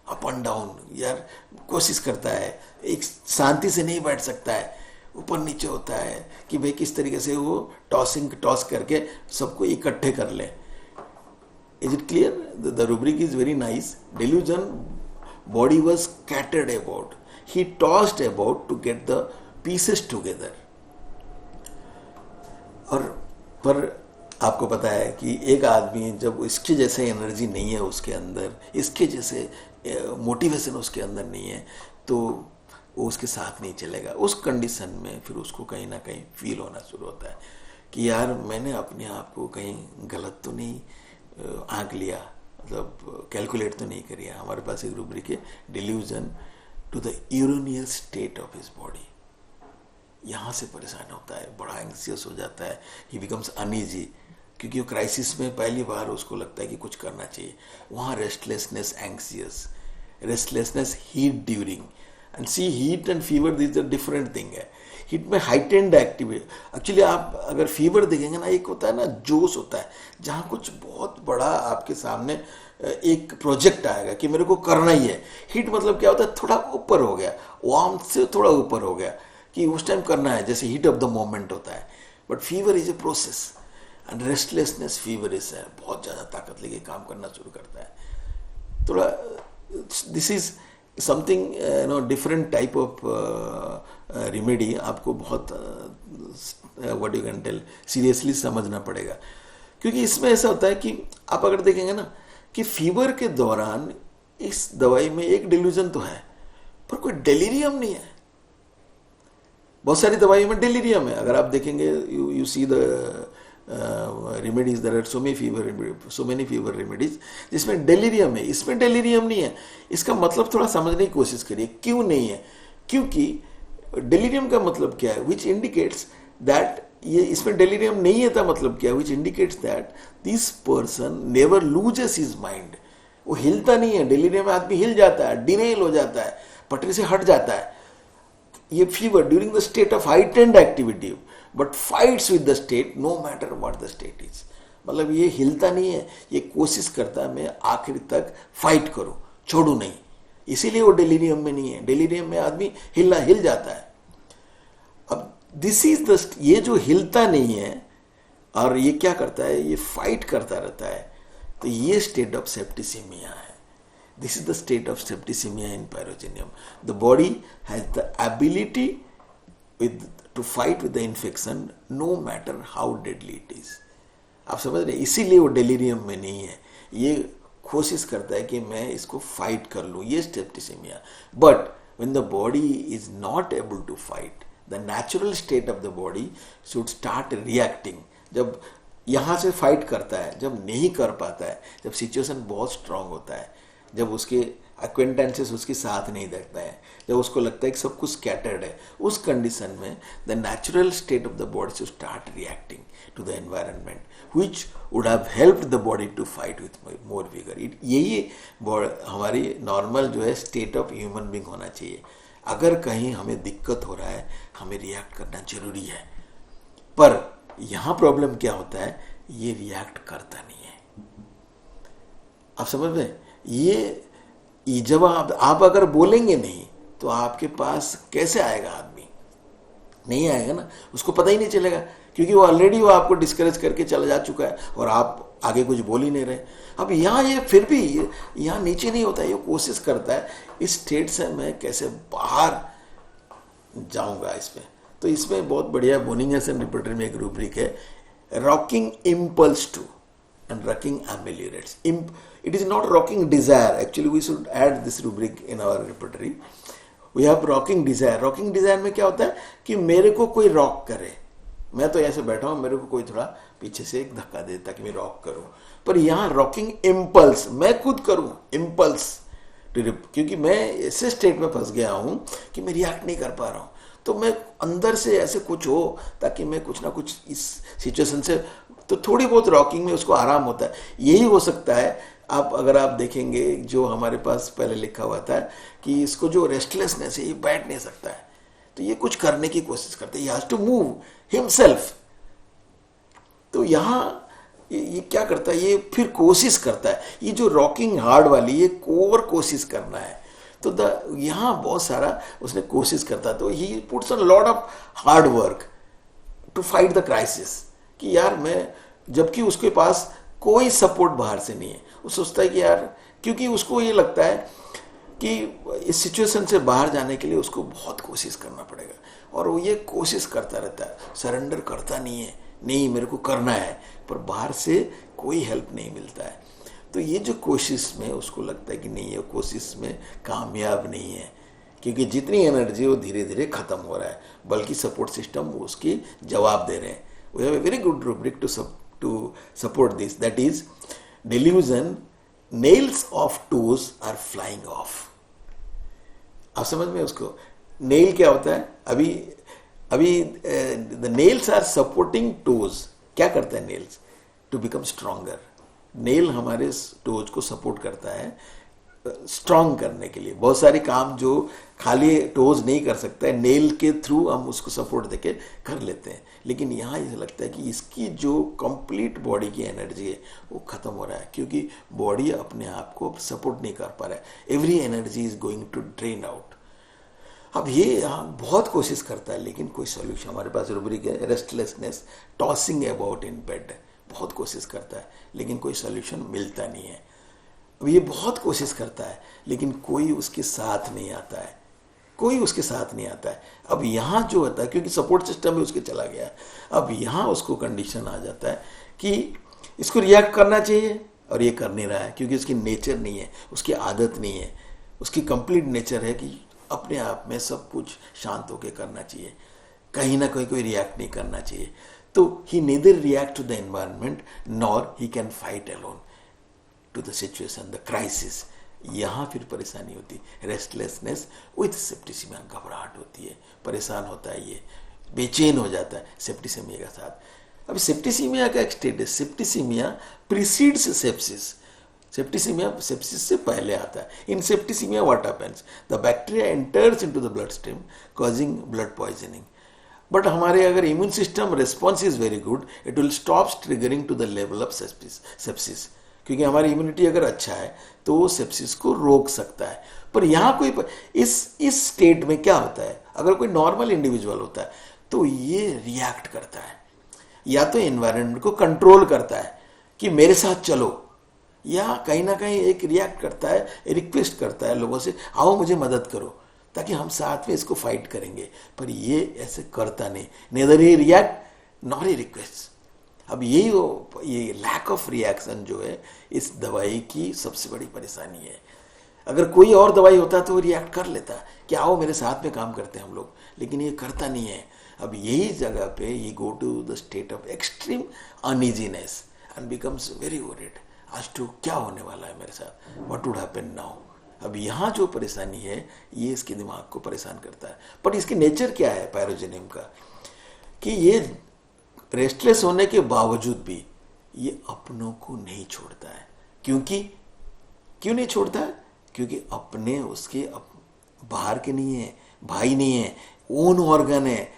up and down. यार कोशिश करता है, एक शांति से नहीं बैठ सकता है, ऊपर नीचे होता है कि भाई किस तरीके से वो टॉस करके सबको इकट्ठे कर ले। Is it clear? The rubric is very nice. Delusion body was scattered about, he tossed about to get the pieces together. और पर आपको पता है कि एक आदमी जब इसके जैसे एनर्जी नहीं है उसके अंदर, इसके जैसे मोटिवेशन उसके अंदर नहीं है, तो वो उसके साथ नहीं चलेगा। उस कंडीशन में फिर उसको कहीं ना कहीं फील होना शुरू होता है कि यार मैंने अपने आप को कहीं गलत तो नहीं आंक लिया, मतलब कैलकुलेट तो नहीं करिया। हमारे पास एक रूब्रिक है, delusion to the erroneous state of his body. यहाँ से परेशान होता है, बड़ा एंग्जियस हो जाता है, ही बिकम्स अनईजी, क्योंकि वो क्राइसिस में पहली बार उसको लगता है कि कुछ करना चाहिए। वहाँ restlessness, anxious, restlessness heat during and see heat and fever this a different thing है. हीट में हाइटेंड एक्टिविटी. एक्चुअली आप अगर फीवर देखेंगे ना, एक होता है ना जोश होता है, जहाँ कुछ बहुत बड़ा आपके सामने एक प्रोजेक्ट आएगा कि मेरे को करना ही है. हीट मतलब क्या होता है, थोड़ा ऊपर हो गया, वार्म से थोड़ा ऊपर हो गया कि उस टाइम करना है, जैसे हीट ऑफ द मोमेंट होता है. But fever is a process and restlessness fever is है, बहुत ज़्यादा ताकत लेके काम करना शुरू करता है. थोड़ा this is something different type of remedy. आपको बहुत what you can tell seriously समझना पड़ेगा, क्योंकि इसमें ऐसा होता है कि आप अगर देखेंगे ना कि फीवर के दौरान इस दवाई में एक डिल्यूजन तो है, पर कोई डेलीरियम नहीं है. बहुत सारी दवाइयों में डेलीरियम है. अगर आप देखेंगे, you see the remedies, there are so many fever remedies जिसमें डेलीरियम है. इसमें डेलीरियम नहीं है. इसका मतलब थोड़ा समझने की कोशिश करिए क्यों नहीं है. क्योंकि डेलीरियम का मतलब क्या है, विच इंडिकेट्स दैट, ये इसमें डेलीरियम नहीं है, था मतलब क्या है, which indicates that this person never loses his mind. वो हिलता नहीं है. डेलीरियम में आदमी हिल जाता है, डिरेल हो जाता है, पटरी से हट जाता है. ये fever during the state of heightened activity but fights with the state no matter what the state is. मतलब ये हिलता नहीं है, ये कोशिश करता है मैं आखिर तक फाइट करूं, छोड़ू नहीं. इसीलिए वो डेलीरियम में नहीं है. डेलीरियम में आदमी हिल जाता है. अब दिस इज द, ये जो हिलता नहीं है और ये क्या करता है, ये फाइट करता रहता है, तो ये स्टेट ऑफ सेप्टिसिमिया है. This is the state of septicemia in pyrogenium. The body has the ability to fight with the infection no matter how deadly it is. आप समझ रहे हैं, इसीलिए वो डेलीरियम में नहीं है. ये कोशिश करता है कि मैं इसको फाइट कर लूँ, ये septicaemia. But when the body is not able to fight, the natural state of the body should start reacting. जब यहाँ से फाइट करता है, जब नहीं कर पाता है, जब सिचुएशन बहुत स्ट्रांग होता है, जब उसके एक्वेंटेंसेस उसके साथ नहीं देखता है, जब उसको लगता है कि सब कुछ स्कैटर्ड है, उस कंडीशन में the natural state of the body to start reacting to the environment which would have helped the body to fight with more vigour. यही हमारी नॉर्मल जो है स्टेट ऑफ ह्यूमन बीइंग होना चाहिए. अगर कहीं हमें दिक्कत हो रहा है, हमें रिएक्ट करना जरूरी है. पर यहाँ प्रॉब्लम क्या होता है, ये रिएक्ट करता नहीं है. आप समझ में, ये जब आप अगर बोलेंगे नहीं तो आपके पास कैसे आएगा आदमी, नहीं आएगा ना. उसको पता ही नहीं चलेगा, क्योंकि वो ऑलरेडी वो आपको डिस्करेज करके चला जा चुका है और आप आगे कुछ बोल ही नहीं रहे. अब यहाँ ये फिर भी यहाँ नीचे नहीं होता है, ये कोशिश करता है इस स्टेट से मैं कैसे बाहर जाऊंगा इसमें. तो इसमें बहुत बढ़िया बोनिंगसन रिपोर्टर में एक रूब्रिक है, rocking impulse to and rocking ameliorates. It is not rocking desire. Actually, we should add this rubric in our repertory. We have rocking desire. Rocking desire में क्या होता है कि मेरे को कोई रॉक करे. मैं तो ऐसे बैठा हूँ, मेरे को कोई थोड़ा पीछे से एक धक्का दे ताकि मैं रॉक करूँ. पर यहाँ रॉकिंग इम्पल्स, मैं खुद करूँ इम्पल्स, क्योंकि मैं ऐसे स्टेट में फंस गया हूँ कि मैं रिएक्ट नहीं कर पा रहा हूँ. तो मैं अंदर से ऐसे कुछ हो ताकि मैं कुछ ना कुछ इस सिचुएशन से, तो थोड़ी बहुत रॉकिंग में उसको आराम होता है. यही हो सकता है. आप अगर आप देखेंगे जो हमारे पास पहले लिखा हुआ था कि इसको जो रेस्टलेसनेस है, ये बैठ नहीं सकता है, तो ये कुछ करने की कोशिश करता है, he has to move himself. तो यहाँ ये क्या करता है, ये फिर कोशिश करता है. ये जो रॉकिंग हार्ड वाली, ये कोर कोशिश करना है. तो यहाँ बहुत सारा उसने कोशिश करता है. तो he puts a lot of hard work to fight the crisis. कि यार मैं, जबकि उसके पास कोई सपोर्ट बाहर से नहीं है. वो सोचता है कि यार, क्योंकि उसको ये लगता है कि इस सिचुएशन से बाहर जाने के लिए उसको बहुत कोशिश करना पड़ेगा, और वो ये कोशिश करता रहता है, सरेंडर करता नहीं है. नहीं, मेरे को करना है, पर बाहर से कोई हेल्प नहीं मिलता है. तो ये जो कोशिश में उसको लगता है कि नहीं, ये कोशिश में कामयाब नहीं है, क्योंकि जितनी एनर्जी वो धीरे धीरे खत्म हो रहा है, बल्कि सपोर्ट सिस्टम उसकी जवाब दे रहे हैं. We have a very good rubric to support this. That is, delusion, nails of toes are flying off. आप समझ में उसको, नेल क्या होता है. अभी the nails are supporting toes. क्या करता है nails? To become stronger. Nail हमारे टोज को सपोर्ट करता है स्ट्रांग करने के लिए। बहुत सारे काम जो खाली टोज नहीं कर सकता है, नेल के थ्रू हम उसको सपोर्ट देके कर लेते हैं, लेकिन यहाँ ये लगता है कि इसकी जो कंप्लीट बॉडी की एनर्जी है वो खत्म हो रहा है, क्योंकि बॉडी अपने आप को सपोर्ट नहीं कर पा रहा है। Every energy is going to drain out. अब ये यहाँ बहुत कोशिश करता है, लेकिन कोई सॉल्यूशन, हमारे पास रूब्रिक है restlessness, tossing about in bed, बहुत कोशिश करता है लेकिन कोई सॉल्यूशन मिलता नहीं है। अब ये बहुत कोशिश करता है लेकिन कोई उसके साथ नहीं आता है, कोई उसके साथ नहीं आता है। अब यहाँ जो होता है, क्योंकि सपोर्ट सिस्टम भी उसके चला गया, अब यहाँ उसको कंडीशन आ जाता है कि इसको रिएक्ट करना चाहिए और ये कर नहीं रहा है, क्योंकि उसकी नेचर नहीं है, उसकी आदत नहीं है। उसकी कंप्लीट नेचर है कि अपने आप में सब कुछ शांत होकर करना चाहिए, कहीं ना कहीं कोई रिएक्ट नहीं करना चाहिए। तो he neither react to the environment nor he can fight alone to the situation, the crisis. यहाँ फिर परेशानी होती है, रेस्टलेसनेस विथ सेप्टिसिमिया, घबराहट होती है, परेशान होता है, ये बेचैन हो जाता है सेप्टिसिमिया के साथ। अब सेप्टिसिमिया का एक स्टेट है, septicaemia precedes sepsis. Septicaemia sepsis से पहले आता है। In septicaemia what happens, the bacteria enters into the blood stream causing blood poisoning, but हमारे अगर immune system response is very good, it will stop triggering to the level of sepsis, क्योंकि हमारी immunity अगर अच्छा है तो वो sepsis को रोक सकता है। पर यहाँ कोई इस स्टेट में क्या होता है, अगर कोई नॉर्मल इंडिविजुअल होता है तो ये रिएक्ट करता है, या तो एनवायरनमेंट को कंट्रोल करता है कि मेरे साथ चलो, या कहीं ना कहीं एक रिएक्ट करता है, रिक्वेस्ट करता है लोगों से, आओ मुझे मदद करो ताकि हम साथ में इसको फाइट करेंगे। पर ये ऐसे करता नहीं, नेदर ही रिएक्ट नॉर ही रिक्वेस्ट। अब ये लैक ऑफ रिएक्शन जो है इस दवाई की सबसे बड़ी परेशानी है। अगर कोई और दवाई होता तो वो रिएक्ट कर लेता कि आओ मेरे साथ में काम करते हैं हम लोग, लेकिन ये करता नहीं है। अब यही जगह पे ये go to the state of extreme uneasiness and becomes very worried, आज तो क्या होने वाला है मेरे साथ, व्हाट वुड हैपन नाउ। अब यहाँ जो परेशानी है ये इसके दिमाग को परेशान करता है। बट इसकी नेचर क्या है पायरोजेनियम का, कि ये रेस्टलेस होने के बावजूद भी ये अपनों को नहीं छोड़ता है। क्यों नहीं छोड़ता है? क्योंकि अपने उसके बाहर के नहीं है, भाई नहीं है, ओन ऑर्गन है,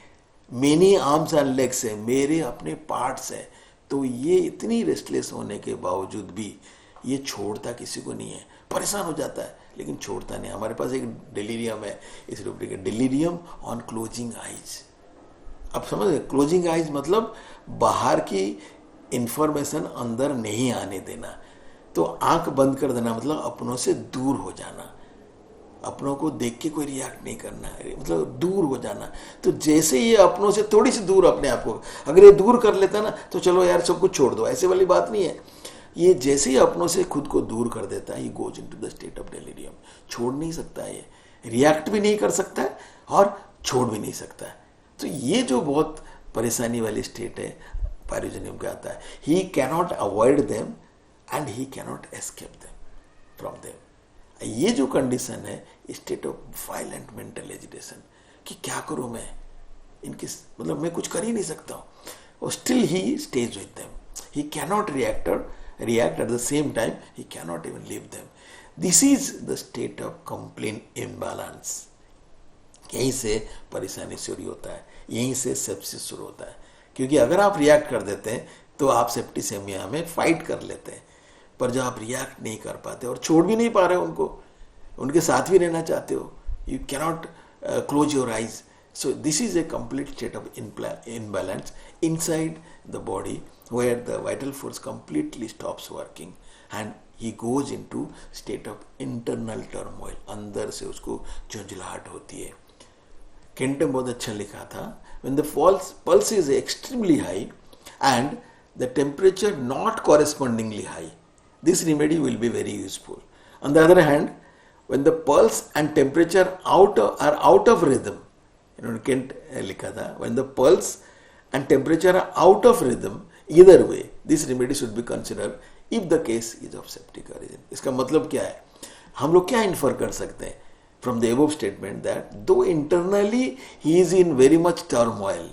मेनी आर्म्स एंड लेग्स है, मेरे अपने पार्ट्स है। तो ये इतनी रेस्टलेस होने के बावजूद भी ये छोड़ता किसी को नहीं है, परेशान हो जाता है लेकिन छोड़ता नहीं। हमारे पास एक डिलीरियम है इस रूब्रिक का, डिलीरियम ऑन क्लोजिंग आइज। अब समझ गए, क्लोजिंग आइज मतलब बाहर की इंफॉर्मेशन अंदर नहीं आने देना। तो आंख बंद कर देना मतलब अपनों से दूर हो जाना, अपनों को देख के कोई रिएक्ट नहीं करना, मतलब दूर हो जाना। तो जैसे ये अपनों से थोड़ी सी दूर अपने आप को, अगर ये दूर कर लेता ना तो चलो यार सब कुछ छोड़ दो, ऐसे वाली बात नहीं है। ये जैसे ही अपनों से खुद को दूर कर देता है, ये goes into the state of delirium. छोड़ नहीं सकता है, ये रिएक्ट भी नहीं कर सकता है और छोड़ भी नहीं सकता है। तो ये जो बहुत परेशानी वाली स्टेट है पायरोजेनियम का आता है, ही cannot avoid them and he cannot escape them from them. ये जो कंडीशन है state of violent mental agitation, कि क्या करूं मैं इनकी, मतलब मैं कुछ कर ही नहीं सकता हूं, और still he stage with them, he cannot react at the same time, he cannot even leave them. This is the state of complete imbalance. यहीं से परेशानी शुरू होता है, यहीं से सेप्सिस शुरू होता है। क्योंकि अगर आप रिएक्ट कर देते हैं तो आप सेप्टिसेमिया में फाइट कर लेते हैं, पर जब आप रिएक्ट नहीं कर पाते और छोड़ भी नहीं पा रहे उनको, उनके साथ भी रहना चाहते हो, you cannot close your eyes. So this is a complete state of imbalance inside the body where the vital force completely stops working and he goes into state of internal turmoil. अंदर से उसको झुंझलाहट होती है। Kent ने बहुत अच्छा लिखा था, when the pulse is extremely high and the temperature not correspondingly high, this remedy will be very useful. On the other hand, when the pulse and temperature are out of rhythm, इन्होंने Kent लिखा था, when the pulse and temperature are out of rhythm, either way this remedy should be considered if the case is of septic origin. इसका मतलब क्या है, हम लोग क्या इन्फर कर सकते हैं from the above statement that though internally he is in very much turmoil,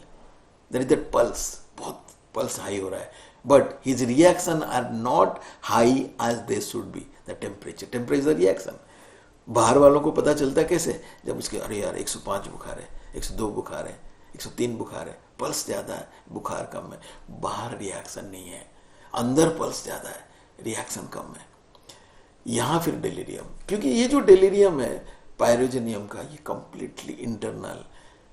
there is that pulse, बहुत पल्स हाई हो रहा है, but his reaction are not high as they should be. The temperature reaction बाहर वालों को पता चलता है कैसे, जब उसके अरे यार 105 बुखार है, 102 बुखार है, 103 बुखार है, पल्स ज़्यादा है, बुखार कम है. बाहर रिएक्शन नहीं है, अंदर पल्स ज़्यादा है, रिएक्शन कम है. यहाँ फिर डेलीरियम, क्योंकि ये जो डेलीरियम है पायरोजेनियम का, ये completely internal,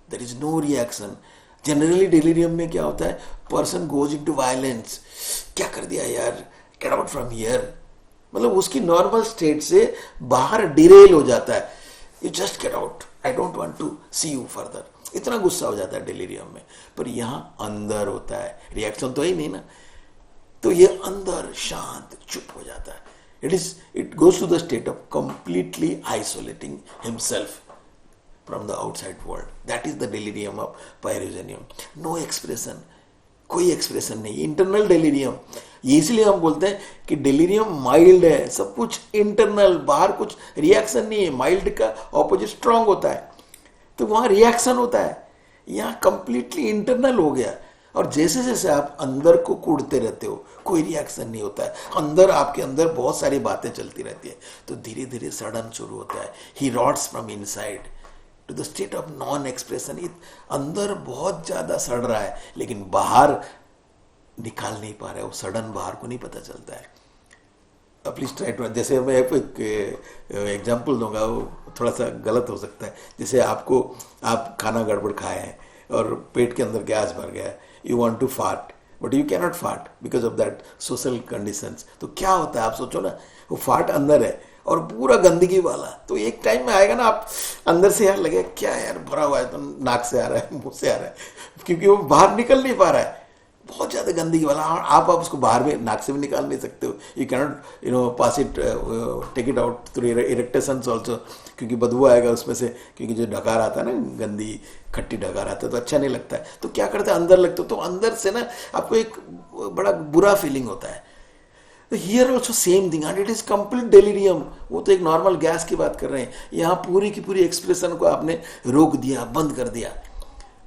there is no reaction. Generally delirium में क्या होता है, पर्सन गोज इनटू वायलेंस, क्या कर दिया यार, गेट आउट फ्रॉम हियर, मतलब उसकी नॉर्मल स्टेट से बाहर डिरेल हो जाता है. You just get out, I don't want to see you further, इतना गुस्सा हो जाता है डेलीरियम में. पर यहाँ अंदर होता है, रिएक्शन तो है ही नहीं ना, तो ये अंदर शांत चुप हो जाता है. It goes to the state of completely isolating himself from the outside world. That is the delirium of pyrogenium. No expression, कोई एक्सप्रेशन नहीं, इंटरनल डेलीरियम. ये इसलिए हम बोलते हैं कि डेलीरियम माइल्ड है, सब कुछ इंटरनल, बाहर कुछ रिएक्शन नहीं है. माइल्ड का ऑपोजिट स्ट्रांग होता है, तो वहां रिएक्शन होता है. यहाँ कंप्लीटली इंटरनल हो गया, और जैसे जैसे आप अंदर को कूदते रहते हो कोई रिएक्शन नहीं होता है. अंदर आपके अंदर बहुत सारी बातें चलती रहती है, तो धीरे धीरे सड़न शुरू होता है. He rots from inside to the state of non expression. अंदर बहुत ज्यादा सड़ रहा है, लेकिन बाहर निकाल नहीं पा रहा है, वो सडन बाहर को नहीं पता चलता है. अब प्लीज ट्राई टू, जैसे मैं एक एग्जाम्पल दूंगा, वो थोड़ा सा गलत हो सकता है. जैसे आप खाना गड़बड़ खाए हैं और पेट के अंदर गैस भर गया है, you want to fart but you cannot fart because of that social conditions. तो क्या होता है, आप सोचो ना, वो फार्ट अंदर है और पूरा गंदगी वाला, तो एक टाइम में आएगा ना, आप अंदर से यार लगे क्या यार भरा हुआ है, तो नाक से आ रहा है, मुंह से आ रहा है, क्योंकि वो बाहर निकल नहीं पा रहा है, बहुत ज्यादा गंदगी वाला. आप उसको बाहर में नाक से भी निकाल नहीं सकते हो. You cannot pass it, take it out through eructations also, क्योंकि बदबू आएगा उसमें से, क्योंकि जो ढकार आता है ना, गंदी खट्टी ढकार आता है, तो अच्छा नहीं लगता है. तो क्या करते हैं, अंदर लगते हो, तो अंदर से ना आपको एक बड़ा बुरा फीलिंग होता है. Here also same thing, and it is complete delirium. वो तो एक नॉर्मल गैस की बात कर रहे हैं, यहाँ पूरी की पूरी एक्सप्रेशन को आपने रोक दिया, बंद कर दिया.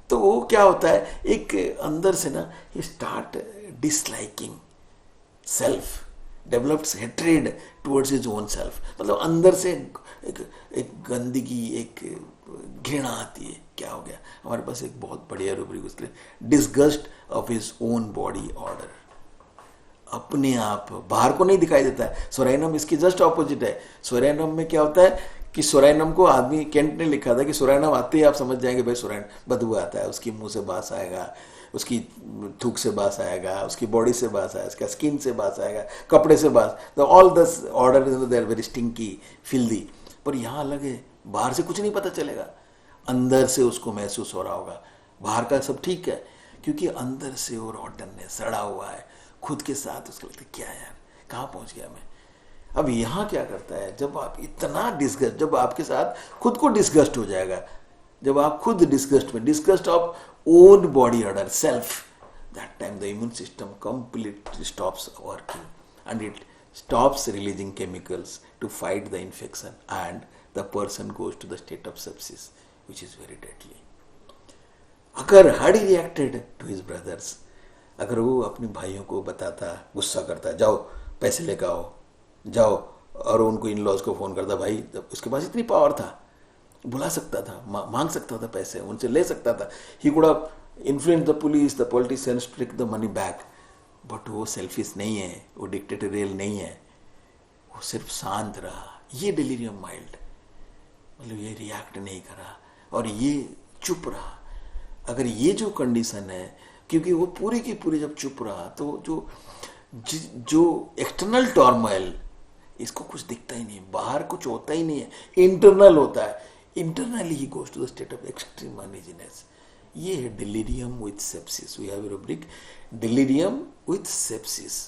तो वो क्या होता है, एक अंदर से ना he start disliking self, develops hatred towards his own self. मतलब अंदर से एक गंदगी, एक घृणा आती है. क्या हो गया, हमारे पास एक बहुत बढ़िया रूब्रिक उसके लिए, disgust of his own body order. अपने आप बाहर को नहीं दिखाई देता है. सोराइनम इसकी जस्ट ऑपोजिट है. सोराइनम में क्या होता है कि सोराइनम को आदमी, केंट ने लिखा था कि सोराइनम आते ही आप समझ जाएंगे भाई सोराइनम बदबू आता है, उसकी मुंह से बास आएगा, उसकी थूक से बास आएगा, उसकी बॉडी से बास आएगा, उसका स्किन से बास आएगा, कपड़े से बास. तो all this odour they are very stinky, filthy. पर यहाँ अलग है, बाहर से कुछ नहीं पता चलेगा, अंदर से उसको महसूस हो रहा होगा. बाहर का सब ठीक है, क्योंकि अंदर से वो रॉटन है, सड़ा हुआ है, खुद के साथ उसको लगता है क्या यार कहाँ पहुंच गया मैं. अब यहाँ क्या करता है, जब आप इतना डिस्गस्ट, जब आपके साथ खुद को डिस्गस्ट हो जाएगा, जब आप खुद disgust of own body odour self, that time the immune system completely stops working and it stops releasing chemicals to fight the infection and the person goes to the state of sepsis which is very deadly. अगर had he reacted to his brothers, अगर वो अपने भाइयों को बताता, गुस्सा करता, जाओ पैसे लेकर आओ, जाओ, और उनको इन लॉज को फोन करता, भाई उसके पास इतनी पावर था, बुला सकता था, मांग सकता था पैसे, उनसे ले सकता था. He could have influence the police, the politicians to take the money back. But वो सेल्फिश नहीं है, वो डिक्टेटोरियल नहीं है, वो सिर्फ शांत रहा. ये डिलीरियम माइल्ड, मतलब ये रिएक्ट नहीं करा और ये चुप रहा. अगर ये जो कंडीशन है, क्योंकि वो पूरी की पूरी जब चुप रहा, तो जो एक्सटर्नल टॉर्मोइल, इसको कुछ दिखता ही नहीं, बाहर कुछ होता ही नहीं है, इंटरनल होता है. Internally he goes to the state of extreme uneasiness. ये है delirium with sepsis. We have rubric delirium with sepsis.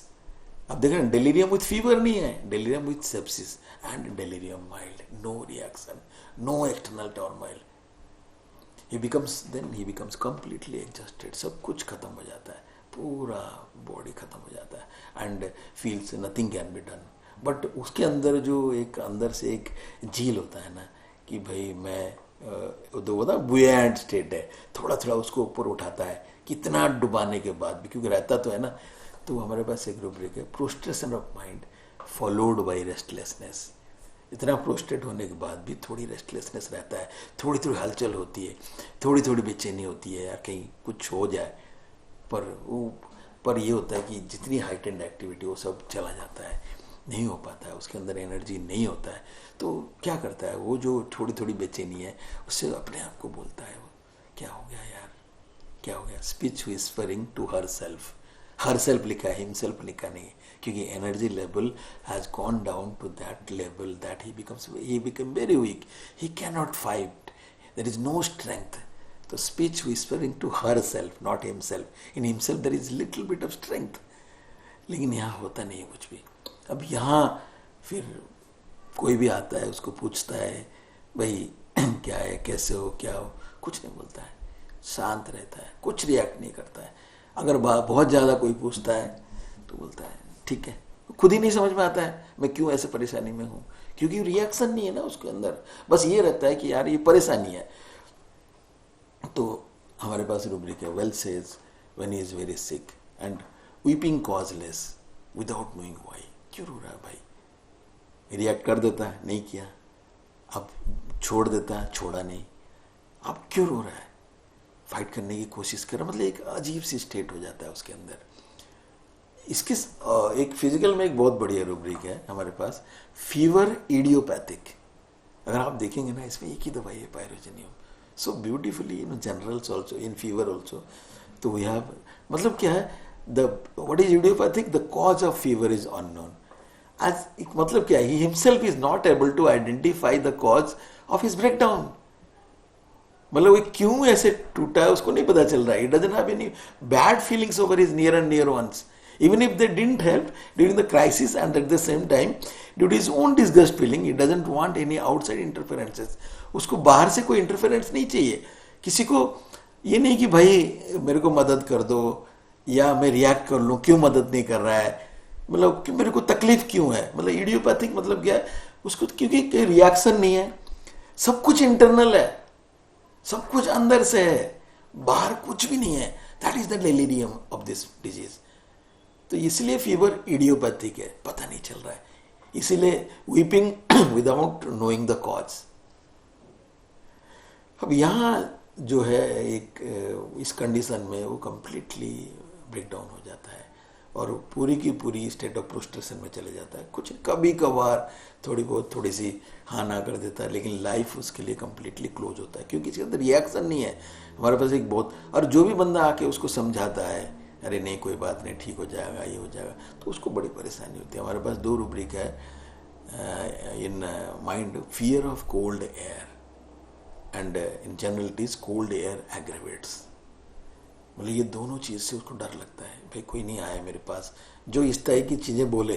अब देखें, डिलीरियम विथ फीवर नहीं है, delirium with sepsis and delirium mild, no reaction, no external turmoil. he becomes completely exhausted. सब कुछ खत्म हो जाता है, पूरा बॉडी खत्म हो जाता है and feels nothing can be done. But उसके अंदर जो एक अंदर से एक झील होता है ना कि भाई मैं तो वो ना बुएंट स्टेट है, थोड़ा थोड़ा उसको ऊपर उठाता है, कितना डुबाने के बाद भी, क्योंकि रहता तो है ना। तो हमारे पास एक रूब्रिक है, prostration of mind followed by restlessness. इतना प्रोस्ट्रेट होने के बाद भी थोड़ी रेस्टलेसनेस रहता है, थोड़ी थोड़ी हलचल होती है, थोड़ी थोड़ी बेचैनी होती है, यार कहीं कुछ हो जाए। पर ये होता है कि जितनी हाइटेंड एक्टिविटी वो सब चला जाता है, नहीं हो पाता है, उसके अंदर एनर्जी नहीं होता है। तो क्या करता है वो, जो थोड़ी थोड़ी बेचैनी है उससे अपने आप को बोलता है, वो क्या हो गया यार, क्या हो गया। Speech whispering to herself लिखा है, हिमसेल्फ लिखा नहीं, क्योंकि energy level has gone down to that level that he become very weak, he can not fight, there is no strength. तो speech whispering to herself, not himself. In himself there is little bit of strength, लेकिन यहाँ होता नहीं है कुछ भी। अब यहाँ फिर कोई भी आता है, उसको पूछता है भाई क्या है, कैसे हो, क्या हो, कुछ नहीं बोलता है, शांत रहता है, कुछ रिएक्ट नहीं करता है। अगर बहुत ज़्यादा कोई पूछता है तो बोलता है ठीक है, खुद ही नहीं समझ में आता है मैं क्यों ऐसे परेशानी में हूँ, क्योंकि रिएक्शन नहीं है ना उसके अंदर, बस ये रहता है कि यार ये परेशानी है। तो हमारे पास रूब्रिक है, well says when he is very sick and weeping causeless without knowing why. क्यों रो रहा है भाई, रिएक्ट कर देता है, नहीं किया, अब छोड़ देता है, छोड़ा नहीं, अब क्यों रो रहा है, फाइट करने की कोशिश कर रहा, मतलब एक अजीब सी स्टेट हो जाता है उसके अंदर। इसके एक फिजिकल में एक बहुत बढ़िया रूब्रिक है हमारे पास, फीवर इडियोपैथिक। अगर आप देखेंगे ना, इसमें एक ही दवाई है, pyrogenium, so beautifully in generals also, in fever also. तो वी हैव, मतलब क्या है, what is idiopathic, the cause of fever is unknown. आज मतलब क्या है, he himself is not able to identify the cause of his breakdown, मतलब वो क्यों ऐसे टूटा है उसको नहीं पता चल रहा है। He doesn't have any bad feelings over his near and near ones, even if they didn't help during the crisis, and at the same time due to his own disgust feeling he doesn't want any outside interferences। उसको बाहर से कोई interference नहीं चाहिए, किसी को ये नहीं कि भाई मेरे को मदद कर दो या मैं रिएक्ट कर लूँ, क्यों मदद नहीं कर रहा है, मतलब कि मेरे को तकलीफ क्यों है। मतलब इडियोपैथिक मतलब क्या है उसको, क्योंकि कोई रिएक्शन नहीं है, सब कुछ इंटरनल है, सब कुछ अंदर से है, बाहर कुछ भी नहीं है। That is the delirium of this disease. तो इसलिए फीवर इडियोपैथिक है, पता नहीं चल रहा है, इसीलिए weeping without knowing the cause. अब यहाँ जो है एक इस कंडीशन में वो कंप्लीटली ब्रेकडाउन हो जाता है और पूरी की पूरी स्टेट ऑफ प्रोस्ट्रेशन में चले जाता है। कुछ कभी कभार थोड़ी सी हाँ ना कर देता है, लेकिन लाइफ उसके लिए कंप्लीटली क्लोज होता है, क्योंकि इसके अंदर रिएक्शन नहीं है। हमारे पास एक बहुत, और जो भी बंदा आके उसको समझाता है अरे नहीं कोई बात नहीं, ठीक हो जाएगा, ये हो जाएगा, तो उसको बड़ी परेशानी होती है। हमारे पास 2 रूब्रिक है in mind, fear of cold air and in general it is cold air aggravates. मतलब ये दोनों चीज़ से उसको डर लगता है, भाई कोई नहीं आया मेरे पास जो इस तरह की चीज़ें बोले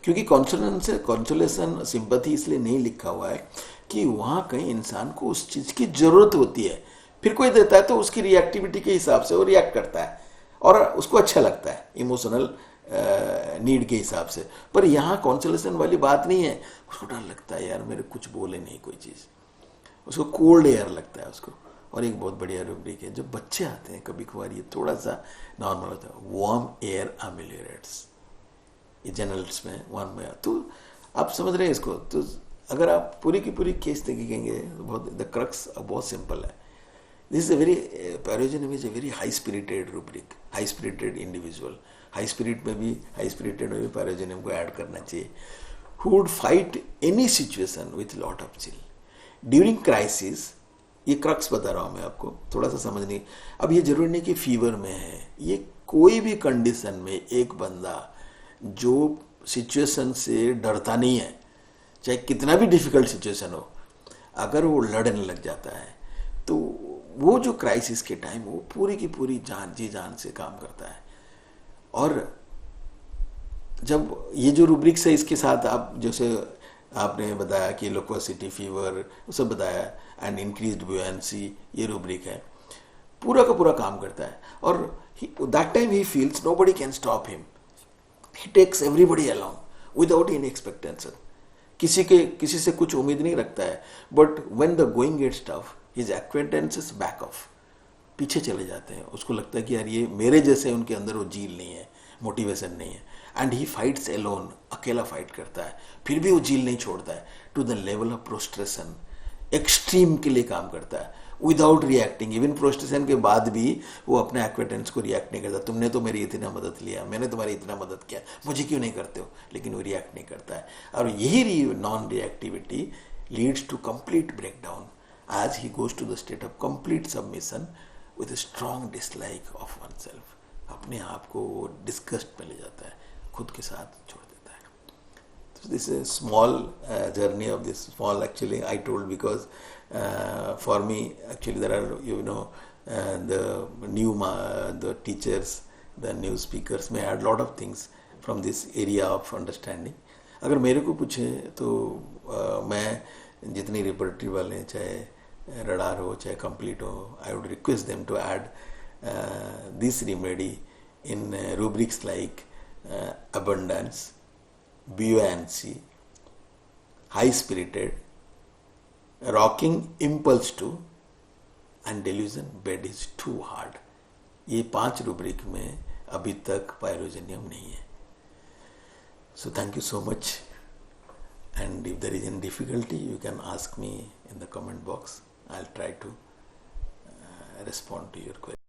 क्योंकि कॉन्सोलेशन सिंपैथी इसलिए नहीं लिखा हुआ है कि वहाँ कहीं इंसान को उस चीज़ की ज़रूरत होती है, फिर कोई देता है तो उसकी रिएक्टिविटी के हिसाब से वो रिएक्ट करता है और उसको अच्छा लगता है इमोशनल नीड के हिसाब से। पर यहाँ कॉन्सोलेशन वाली बात नहीं है, उसको डर लगता है यार मेरे कुछ बोले नहीं कोई चीज़, उसको कोल्ड एयर लगता है उसको। और एक बहुत बढ़िया रूब्रिक है, जब बच्चे आते हैं कभी कभार ये थोड़ा सा नॉर्मल होता है, वार्म एयर अमेलियोरेट्स, ये जनरल्स में वार्म एयर। तो आप समझ रहे हैं इसको, तो अगर आप पूरी की पूरी केस देखेंगे बहुत, द क्रक्स बहुत सिंपल है। This is a very, pyrogenium is a very high spirited rubric, high spirited individual, high spirited में भी पायरोजेनियम को ऐड करना चाहिए, who would fight any situation with lot of chill during crisis. ये crux बता रहा हूं मैं आपको, थोड़ा सा समझने। अब ये जरूरी नहीं कि फीवर में है, ये कोई भी कंडीशन में एक बंदा जो सिचुएशन से डरता नहीं है, चाहे कितना भी डिफिकल्ट सिचुएशन हो, अगर वो लड़ने लग जाता है तो वो जो क्राइसिस के टाइम वो पूरी की पूरी जान से काम करता है। और जब ये जो रूब्रिक्स है इसके साथ आप जैसे आपने बताया कि लोकोसिटी, फीवर, वो सब बताया, एंड इंक्रीज्ड बुएंसी, ये रूब्रिक है, पूरा का पूरा काम करता है। और that time he feels nobody can stop him, he takes everybody along without any expectation. किसी से कुछ उम्मीद नहीं रखता है, but when the going gets tough his acquaintances back off, पीछे चले जाते हैं। उसको लगता है कि यार ये मेरे जैसे, उनके अंदर वो जील नहीं है, मोटिवेशन नहीं है, एंड ही फाइट्स एलोन, अकेला फाइट करता है, फिर भी वो जील नहीं छोड़ता है, to the level of prostration, extreme के लिए काम करता है विदाउट रिएक्टिंग। इवन प्रोस्ट्रेशन के बाद भी वो अपने एक्वेटेंस को रिएक्ट नहीं करता। तुमने तो मेरी इतना मदद लिया, मैंने तुम्हारी इतना मदद किया, मुझे क्यों नहीं करते हो, लेकिन वो रिएक्ट नहीं करता है। और यही non reactivity leads to complete breakdown as he goes to the state of complete submission with a strong dislike of oneself. अपने आप को डिस्गस्ट में ले जाता है, खुद के साथ छोड़ देता है। So this is a small journey of this small, actually I told because for me actually there are, you know, the teachers, the new speakers may add lot of things from this area of understanding. अगर मेरे को पूछे तो मैं जितनी repertory वाले, चाहे radar हो चाहे कंप्लीट हो, I would request them to add this remedy in rubrics like abundance, buoyancy, high spirited, rocking impulse to, and delusion bed is too hard. ये 5 rubric में अभी तक पायरोजेनियम नहीं है. So thank you so much, and if there is any difficulty you can ask me in the comment box. I'll try to respond to your query.